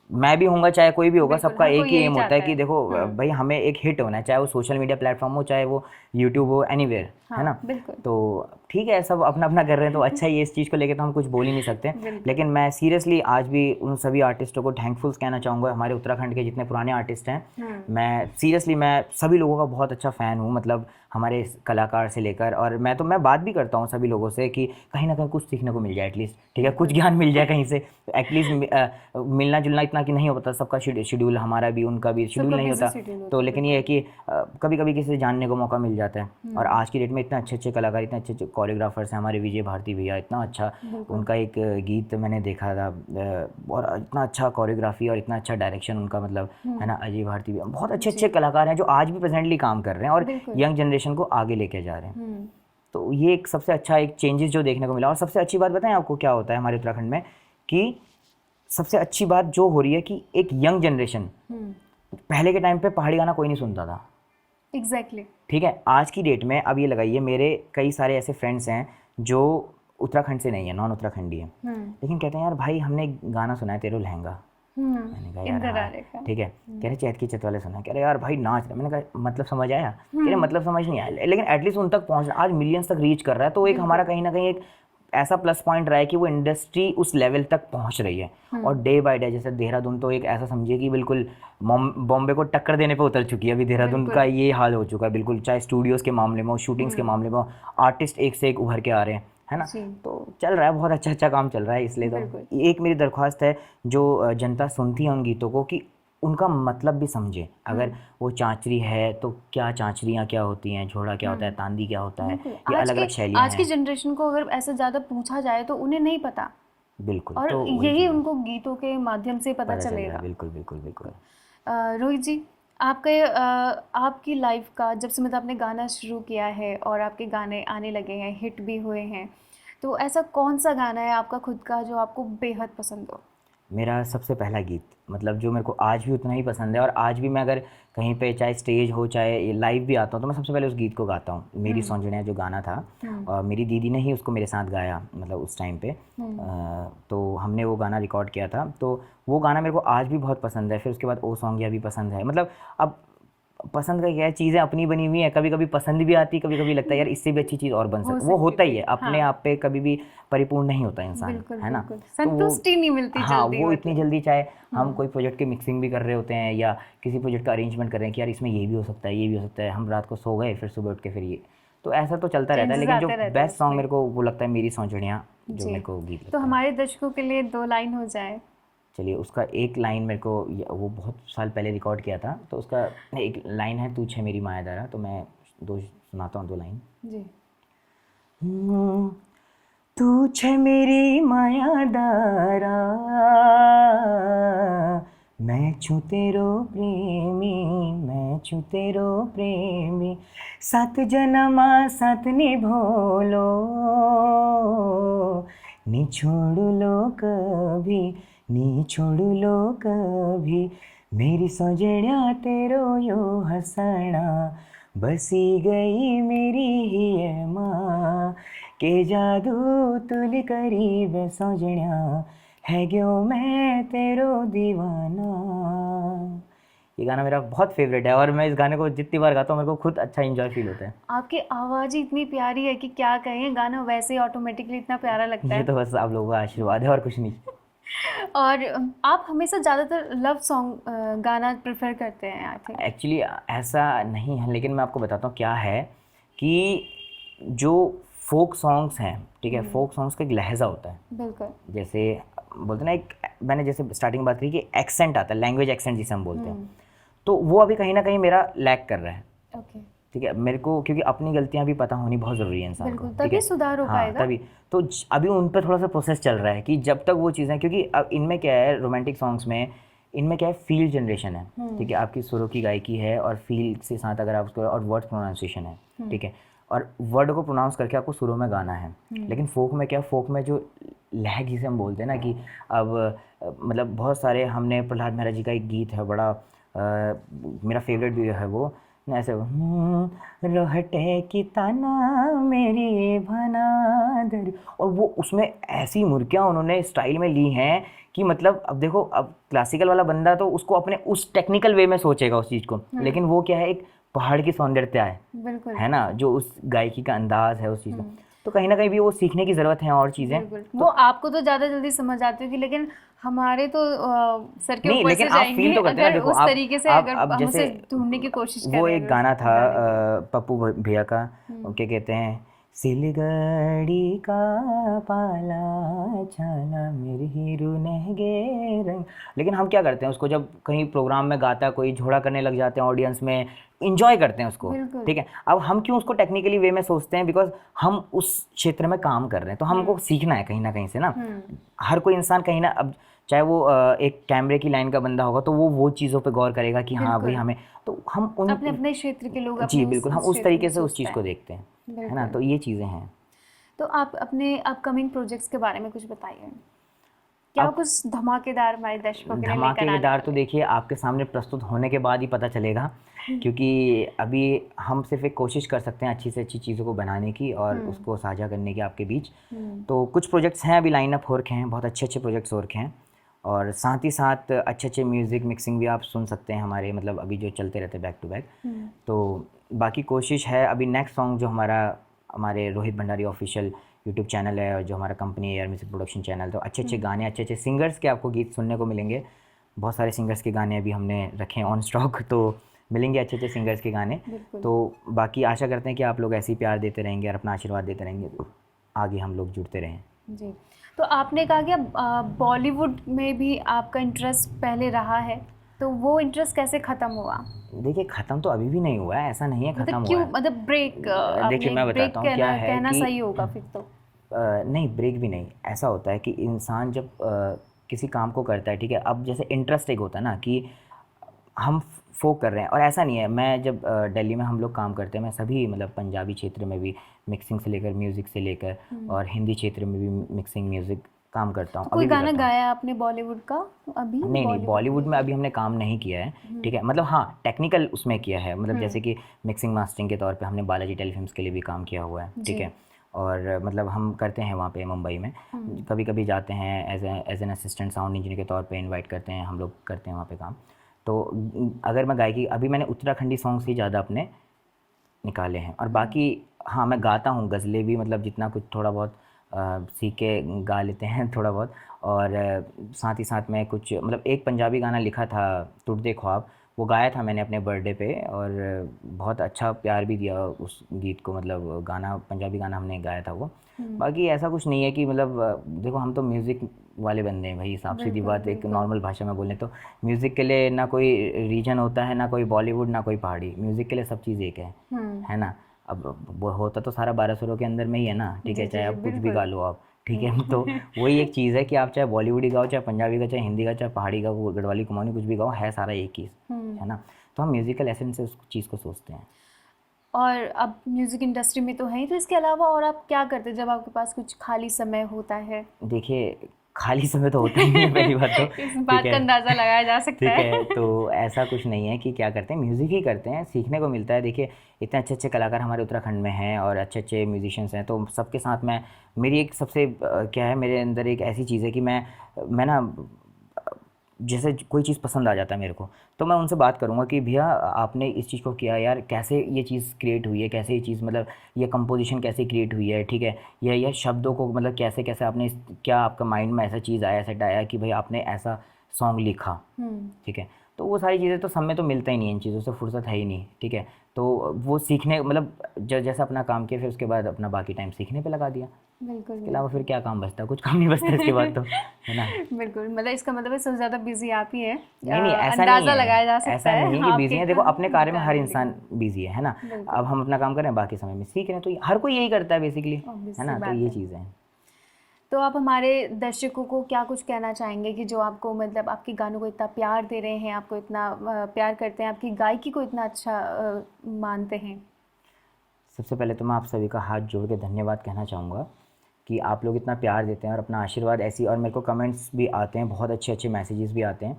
मैं भी होऊंगा चाहे कोई भी होगा, सबका एक ही एम होता है कि देखो भाई हमें एक हिट होना है, चाहे वो सोशल मीडिया प्लेटफॉर्म हो, चाहे वो यूट्यूब हो, एनीवेयर, है ना। तो ठीक है, सब अपना अपना कर रहे हैं, तो अच्छा ही है, इस चीज़ को लेकर तो हम कुछ बोल ही नहीं सकते। लेकिन मैं सीरियसली आज भी उन सभी आर्टिस्टों को थैंकफुल कहना चाहूँगा, हमारे उत्तराखंड के जितने पुराने आर्टिस्ट हैं, मैं सीरियसली मैं सभी लोगों का बहुत अच्छा फ़ैन हूँ, मतलब हमारे कलाकार से लेकर, और मैं बात भी करता हूँ सभी लोगों से कि कहीं ना कहीं कुछ सीखने को मिल जाए एटलीस्ट, ठीक है, कुछ ज्ञान मिल जाए कहीं से एटलीस्ट। मिलना जुलना इतना कि नहीं होता, सबका शेड्यूल, हमारा भी उनका भी शेड्यूल नहीं होता, तो लेकिन ये है कि कभी कभी किसी से जानने को मौका मिल जाता है। और आज की डेट में इतने अच्छे अच्छे कलाकार, इतने अच्छे अच्छे कोरियोग्राफर्स हैं, हमारे विजय भारती भैया, इतना अच्छा उनका एक गीत मैंने देखा था, और इतना अच्छा कोरियोग्राफी और इतना अच्छा डायरेक्शन उनका, मतलब है ना, अजय भारती भैया, बहुत अच्छे अच्छे कलाकार हैं जो आज भी प्रेजेंटली काम कर रहे हैं और यंग जनरेशन को आगे लेके जा रहे हैं। तो ये एक सबसे अच्छा एक चेंजेस जो देखने को मिला। और सबसे अच्छी बात बताएं आपको क्या होता है हमारे उत्तराखंड में, कि सबसे अच्छी बात जो हो रही है कि एक यंग जनरेशन, पहले के टाइम पे पहाड़ी गाना कोई नहीं सुनता था, एग्जैक्टली, ठीक है, आज की डेट में अब ये लगाइए, मेरे कई सारे ऐसे फ्रेंड्स हैं जो उत्तराखंड से नहीं है, नॉन उत्तराखंडी है, लेकिन कहते हैं यार भाई हमने गाना सुना है तेरो लहंगा, मैंने कहा यार हाँ, ठीक है। कह रहे चैत की चत वाले सुना। कह रहे यार भाई नाच रहे। मैंने कहा मतलब समझ आया? कह रहे मतलब समझ नहीं आया, लेकिन एटलीस्ट उन तक पहुंच, आज मिलियंस तक रीच कर रहा है, तो एक हमारा कहीं ना कहीं एक ऐसा प्लस पॉइंट रहा है कि वो इंडस्ट्री उस लेवल तक पहुंच रही है। और डे बाय डे, जैसे देहरादून तो एक ऐसा समझिए कि बिल्कुल बॉम्बे को टक्कर देने पे उतर चुकी है। अभी देहरादून का ये हाल हो चुका है बिल्कुल, चाहे स्टूडियोज़ के मामले में हो, शूटिंग्स के मामले में हो, आर्टिस्ट एक से एक उभर के आ रहे हैं, है ना। तो चल रहा है, बहुत अच्छा अच्छा काम चल रहा है। इसलिए तो एक मेरी दरख्वास्त है जो जनता सुनती है उन गीतों को, कि उनका मतलब भी समझे। अगर वो चांचरी है तो क्या चांचरियाँ क्या होती हैं, झोड़ा क्या होता है, तांदी क्या होता है, ये अलग अलग शैलियाँ हैं। आज की जनरेशन को अगर ऐसा ज़्यादा पूछा जाए तो उन्हें नहीं पता। बिल्कुल, और तो यही उनको गीतों के माध्यम से पता चलेगा। बिल्कुल बिल्कुल बिल्कुल। रोहित जी, आपकी लाइफ का जब से मतलब आपने गाना शुरू किया है और आपके गाने आने लगे हैं, हिट भी हुए हैं, तो ऐसा कौन सा गाना है आपका खुद का जो आपको बेहद पसंद हो? मेरा सबसे पहला गीत, मतलब जो मेरे को आज भी उतना ही पसंद है, और आज भी मैं अगर कहीं पे चाहे स्टेज हो चाहे लाइव भी आता हूँ तो मैं सबसे पहले उस गीत को गाता हूँ। मेरी सौंजण्या जो गाना था, और मेरी दीदी ने ही उसको मेरे साथ गाया, मतलब उस टाइम पे। तो हमने वो गाना रिकॉर्ड किया था, तो वो गाना मेरे को आज भी बहुत पसंद है। फिर उसके बाद ओ सॉन्गिया भी पसंद है। मतलब अब पसंद का क्या है, चीज़ें अपनी बनी हुई हैं, कभी कभी पसंद भी आती, कभी कभी लगता है यार इससे भी अच्छी चीज़ और बन सकती। वो होता ही है, अपने आप पे कभी भी परिपूर्ण नहीं होता इंसान, है ना। संतुष्टि नहीं मिलती हाँ, वो इतनी जल्दी, चाहे हम कोई प्रोजेक्ट की मिक्सिंग भी कर रहे होते हैं या किसी प्रोजेक्ट का अरेंजमेंट कर रहे हैं कि यार इसमें ये भी हो सकता है, ये भी हो सकता है, हम रात को सो गए फिर सुबह उठ के फिर ये, तो ऐसा तो चलता रहता है। लेकिन जो बेस्ट सॉन्ग मेरे को वो लगता है मेरी सौंजण्या, जो मेरे को गीत लगता है। तो हमारे दर्शकों के लिए 2 लाइन हो जाए। चलिए, उसका एक लाइन मेरे को, वो बहुत साल पहले रिकॉर्ड किया था, तो उसका एक लाइन है, तू छे मेरी मायादारा, तो मैं 2 सुनाता हूँ, 2 लाइन जी। तू छे मेरी मायादारा, मैं छू तेरो प्रेमी, मैं छू तेरो प्रेमी, 7 जन्मा 7 निभोलो, नी छोड़ लो कभी, नी छोड़ लो कभी, मेरी सौजण्या तेरो यो हसना, बसी गई मेरी ही माँ, के जादू तुल करीब सौजण्या, है गयो मैं तेरो दीवाना। ये गाना मेरा बहुत फेवरेट है, और मैं इस गाने को जितनी बार गाता हूँ मेरे को खुद अच्छा एंजॉय फील होता है। आपकी आवाज़ ही इतनी प्यारी है कि क्या कहें, गाना वैसे ही ऑटोमेटिकली इतना प्यारा लगता है। ये तो बस आप लोगों का आशीर्वाद है और कुछ नहीं। और आप हमेशा ज़्यादातर लव सॉन्ग गाना प्रेफर करते हैं? आई थिंक एक्चुअली ऐसा नहीं है, लेकिन मैं आपको बताता हूँ क्या है कि जो फोक सॉन्ग्स हैं, ठीक है, फोक सॉन्ग्स का एक लहजा होता है। बिल्कुल। जैसे बोलते हैं ना, एक मैंने जैसे स्टार्टिंग में बात करी कि एक्सेंट आता है, लैंग्वेज एक्सेंट जिसे हम बोलते हैं, तो वो अभी कहीं ना कहीं मेरा लैक कर रहा है। ओके। ठीक है, मेरे को क्योंकि अपनी गलतियां भी पता होनी बहुत ज़रूरी है इंसान को, तभी सुधार हो पाएगा। तभी तो अभी उन पर थोड़ा सा प्रोसेस चल रहा है कि जब तक वो चीज़ें, क्योंकि अब इनमें क्या है, रोमांटिक सॉन्ग्स में इनमें क्या है, फील जनरेशन है, ठीक है, आपकी सुरों की गायकी है और फील के साथ अगर आप उसको, और वर्ड प्रोनाउंसिएशन है, ठीक है, और वर्ड को प्रोनाउंस करके आपको सुरों में गाना है। लेकिन फोक में क्या, फोक में जो लहक जिसे हम बोलते हैं ना, कि अब मतलब बहुत सारे, हमने प्रहलाद मेहरा जी का एक गीत है बड़ा मेरा फेवरेट भी है, वो ऐसे रोहटे की ताना मेरी भनादर, और वो उसमें ऐसी मुर्कियाँ उन्होंने स्टाइल में ली हैं कि मतलब अब देखो, अब क्लासिकल वाला बंदा तो उसको अपने उस टेक्निकल वे में सोचेगा उस चीज़ को, लेकिन वो क्या है, एक पहाड़ की सौंदर्यता है ना, जो उस गायकी का अंदाज है उस चीज़ का, तो कहीं ना कहीं भी वो सीखने की ज़रूरत है और चीज़ें। वो आपको तो ज़्यादा जल्दी समझ आती होगी, लेकिन हमारे तो सर के ऊपर से जाएंगे। फील तो करते हैं ना, देखो उस तरीके से अगर हम उसे ढूंढने की कोशिश करें। वो एक गाना था पप्पू भैया का, क्या कहते हैं, सिलगड़ी का पाला छाला मेरी हीरू नहगे रंग, लेकिन हम क्या करते हैं उसको, जब कहीं प्रोग्राम में गाता है कोई, झोड़ा करने लग जाते हैं ऑडियंस में, इंजॉय करते हैं उसको, ठीक है। अब हम क्यों उसको टेक्निकली वे में सोचते हैं, बिकॉज हम उस क्षेत्र में काम कर रहे हैं, तो हमको सीखना है कहीं ना कहीं से ना। हर कोई इंसान कहीं ना, अब चाहे वो एक कैमरे की लाइन का बंदा होगा तो वो चीज़ों पे गौर करेगा कि हाँ भाई हमें, तो हम उन अपने क्षेत्र के लोग, जी बिल्कुल, हम उस तरीके से उस चीज़ को देखते हैं, है ना, तो ये चीज़ें हैं। तो आप अपने अपकमिंग प्रोजेक्ट्स के बारे में कुछ बताइए, क्या कुछ धमाकेदार हमारे दर्शकों के लिए? धमाकेदार तो देखिए आपके सामने प्रस्तुत होने के बाद ही पता चलेगा, क्योंकि अभी हम सिर्फ एक कोशिश कर सकते हैं अच्छी से अच्छी चीज़ों को बनाने की और उसको साझा करने की आपके बीच। तो कुछ प्रोजेक्ट्स हैं अभी लाइन अप हो रखे हैं, बहुत अच्छे अच्छे प्रोजेक्ट्स हो रखे हैं, और साथ ही साथ अच्छे अच्छे म्यूज़िक मिक्सिंग भी आप सुन सकते हैं हमारे, मतलब अभी जो चलते रहते हैं बैक टू बैक। तो बाकी कोशिश है अभी नेक्स्ट सॉन्ग जो हमारे Rohit Bhandari official YouTube channel है और जो हमारा कंपनी है एयर म्यूजिक प्रोडक्शन चैनल, तो अच्छे अच्छे गाने, अच्छे अच्छे सिंगर्स के आपको गीत सुनने को मिलेंगे। बहुत सारे सिंगर्स के गाने अभी हमने रखे हैं ऑन स्टॉक, तो मिलेंगे अच्छे अच्छे सिंगर्स के गाने। तो बाकी आशा करते हैं कि आप लोग ऐसे ही प्यार देते रहेंगे और अपना आशीर्वाद देते रहेंगे, तो आगे हम लोग जुड़ते रहें जी। तो आपने कहा कि बॉलीवुड में भी आपका इंटरेस्ट पहले रहा है, तो वो इंटरेस्ट कैसे ख़त्म हुआ? देखिए ख़त्म तो अभी भी नहीं हुआ है, ऐसा नहीं है ख़त्म हुआ क्यों, है। मतलब ब्रेक? देखिए मैं बताता हूँ क्या है कहना कि सही होगा फिर तो। नहीं, ब्रेक भी नहीं। ऐसा होता है कि इंसान जब किसी काम को करता है, ठीक है, अब जैसे इंटरेस्ट एक होता है ना कि हम फोक कर रहे हैं, और ऐसा नहीं है। मैं जब दिल्ली में हम लोग काम करते हैं, मैं सभी मतलब पंजाबी क्षेत्र में भी मिक्सिंग से लेकर म्यूज़िक से लेकर और हिंदी क्षेत्र में भी मिक्सिंग म्यूज़िक काम करता हूँ। कोई गाना गाया आपने बॉलीवुड का अभी? नहीं, बॉलीवुड में अभी हमने काम नहीं किया है, ठीक है। मतलब हाँ, टेक्निकल उसमें किया है, मतलब जैसे कि मिक्सिंग मास्टरिंग के तौर पे हमने बालाजी टेलीफिल्म्स के लिए भी काम किया हुआ है, ठीक है। और मतलब हम करते हैं वहाँ पे मुंबई में, कभी कभी जाते हैं as an assistant sound engineer के तौर पे इनवाइट करते हैं, हम लोग करते हैं वहाँ पे काम। तो अगर मैं गायकी, अभी मैंने उत्तराखंडी सॉन्ग्स ही ज़्यादा अपने निकाले हैं, और बाकी हाँ मैं गाता हूँ गज़लें भी, मतलब जितना कुछ थोड़ा बहुत सीख के गा लेते हैं थोड़ा बहुत। और साथ ही साथ मैं कुछ मतलब एक पंजाबी गाना लिखा था, टूटदे ख्वाब, वो गाया था मैंने अपने बर्थडे पे, और बहुत अच्छा प्यार भी दिया उस गीत को, मतलब गाना, पंजाबी गाना हमने गाया था वो। बाकी ऐसा कुछ नहीं है कि मतलब देखो हम तो म्यूज़िक वाले बंदे हैं भाई, साफ सीधी बात, एक नॉर्मल भाषा में बोलें तो म्यूज़िक के लिए ना कोई रीजन होता है, ना कोई बॉलीवुड, ना कोई पहाड़ी, म्यूज़िक के लिए सब चीज़ एक है ना। अब वो होता तो सारा 12 सुरों के अंदर में ही है ना, ठीक है, चाहे आप कुछ भी गा लो आप, ठीक है। तो वही एक चीज़ है कि आप चाहे बॉलीवुड गाओ, चाहे पंजाबी का, चाहे हिंदी का, चाहे पहाड़ी का, गढ़वाली कुमाऊनी, कुछ भी गाओ, है सारा एक ही है ना। तो हम म्यूज़िकल एसेंस से उस चीज़ को सोचते हैं। और अब म्यूज़िक इंडस्ट्री में तो है ही, तो इसके अलावा और आप क्या करते हैं जब आपके पास कुछ खाली समय होता है? देखिए खाली समय तो होता ही नहीं है पहली बात तो इस बात का अंदाज़ा लगाया जा सकता है। ठीक है, तो ऐसा कुछ नहीं है कि क्या करते हैं, म्यूज़िक ही करते हैं, सीखने को मिलता है। देखिए इतने अच्छे अच्छे कलाकार हमारे उत्तराखंड में हैं और अच्छे अच्छे म्यूजिशियंस हैं, तो सबके साथ मैं, मेरी एक सबसे क्या है, मेरे अंदर एक ऐसी चीज़ है कि मैं ना, जैसे कोई चीज़ पसंद आ जाता है मेरे को, तो मैं उनसे बात करूँगा कि भैया आपने इस चीज़ को किया यार, कैसे ये चीज़ क्रिएट हुई है, कैसे ये चीज़, मतलब ये कंपोजिशन कैसे क्रिएट हुई है, ठीक है, यह शब्दों को मतलब कैसे कैसे आपने, क्या आपका माइंड में ऐसा चीज़ आया, सेट आया कि भाई आपने ऐसा सॉन्ग लिखा, ठीक है। तो वो सारी चीज़ें तो सब में तो मिलता ही नहीं है, इन चीज़ों से फुर्सत है ही नहीं, ठीक है। तो वो सीखने, मतलब जैसा अपना काम किया, फिर उसके बाद अपना बाकी टाइम सीखने पे लगा दिया। बिल्कुल, इसके अलावा फिर क्या काम बचता है, कुछ काम नहीं बचता इसके बाद तो, है ना। बिल्कुल, मतलब इसका मतलब है सबसे ज़्यादा बिजी आप ही हैं। नहीं, ऐसा अंदाज़ा नहीं लगाया जा है, सकता ऐसा है। नहीं है कि बिजी है। देखो अपने कार्य में हर बिल्कुल। इंसान बिजी है ना। अब हम अपना काम कर रहे हैं, बाकी समय में सीख रहे हैं, तो हर कोई यही करता है बेसिकली, है ना। तो ये चीज़ है। तो आप हमारे दर्शकों को क्या कुछ कहना चाहेंगे कि जो आपको, मतलब आपके गानों को इतना प्यार दे रहे हैं, आपको इतना प्यार करते हैं, आपकी गायकी को इतना अच्छा मानते हैं? सबसे पहले तो मैं आप सभी का हाथ जोड़ के धन्यवाद कहना चाहूँगा कि आप लोग इतना प्यार देते हैं और अपना आशीर्वाद ऐसी, और मेरे को कमेंट्स भी आते हैं, बहुत अच्छे अच्छे मैसेजेस भी आते हैं।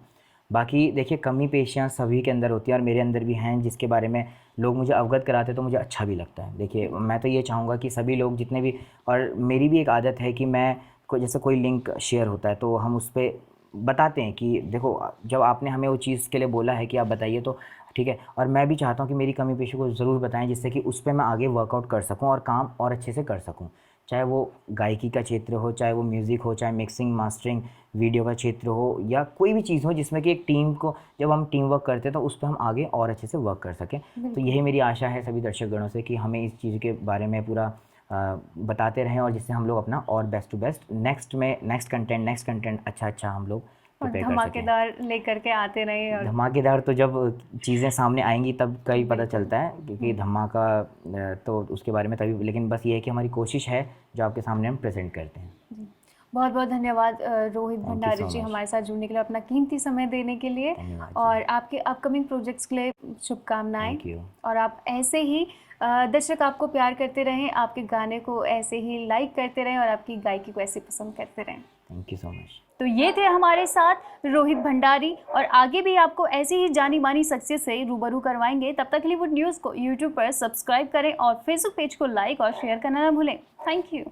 बाकी देखिए कमी पेशियाँ सभी के अंदर होती हैं और मेरे अंदर भी हैं, जिसके बारे में लोग मुझे अवगत कराते हैं तो मुझे अच्छा भी लगता है। देखिए मैं तो ये चाहूँगा कि सभी लोग जितने भी, और मेरी भी एक आदत है कि मैं जैसे कोई लिंक शेयर होता है तो हम उस पर बताते हैं कि देखो जब आपने हमें वो चीज़ के लिए बोला है कि आप बताइए, तो ठीक है। और मैं भी चाहता हूँ कि मेरी कमी पेशी को ज़रूर बताएं, जिससे कि उस पर मैं आगे वर्कआउट कर सकूँ और काम और अच्छे से कर सकूँ, चाहे वो गायकी का क्षेत्र हो, चाहे वो म्यूज़िक हो, चाहे मिक्सिंग मास्टरिंग वीडियो का क्षेत्र हो, या कोई भी चीज़ हो जिसमें कि एक टीम को, जब हम टीम वर्क करते हैं तो उस पर हम आगे और अच्छे से वर्क कर सकें। तो यही मेरी आशा है सभी दर्शकगणों से कि हमें इस चीज़ के बारे में पूरा बताते रहें, और जिससे हम लोग अपना और best to best next content अच्छा हम लोग धमाकेदार लेकर के आते रहे। और धमाकेदार तो जब चीज़ें सामने आएंगी तब कहीं पता चलता है, क्योंकि धमाका तो उसके बारे में तभी, लेकिन बस ये है कि हमारी कोशिश है जो आपके सामने हम प्रेजेंट करते हैं। बहुत बहुत धन्यवाद रोहित भंडारी जी, हमारे साथ जुड़ने के लिए, अपना कीमती समय देने के लिए, और आपके अपकमिंग प्रोजेक्ट्स के लिए शुभकामनाएं। और आप ऐसे ही दर्शक आपको प्यार करते रहें, आपके गाने को ऐसे ही लाइक करते रहें और आपकी गायकी को ऐसे पसंद करते रहें। Thank you so much. तो ये थे हमारे साथ रोहित भंडारी, और आगे भी आपको ऐसी ही जानी मानी शख्सियत से रूबरू करवाएंगे। तब तक हॉलीवुड न्यूज़ को यूट्यूब पर सब्सक्राइब करें और फेसबुक पेज को लाइक और शेयर करना ना भूलें। Thank you.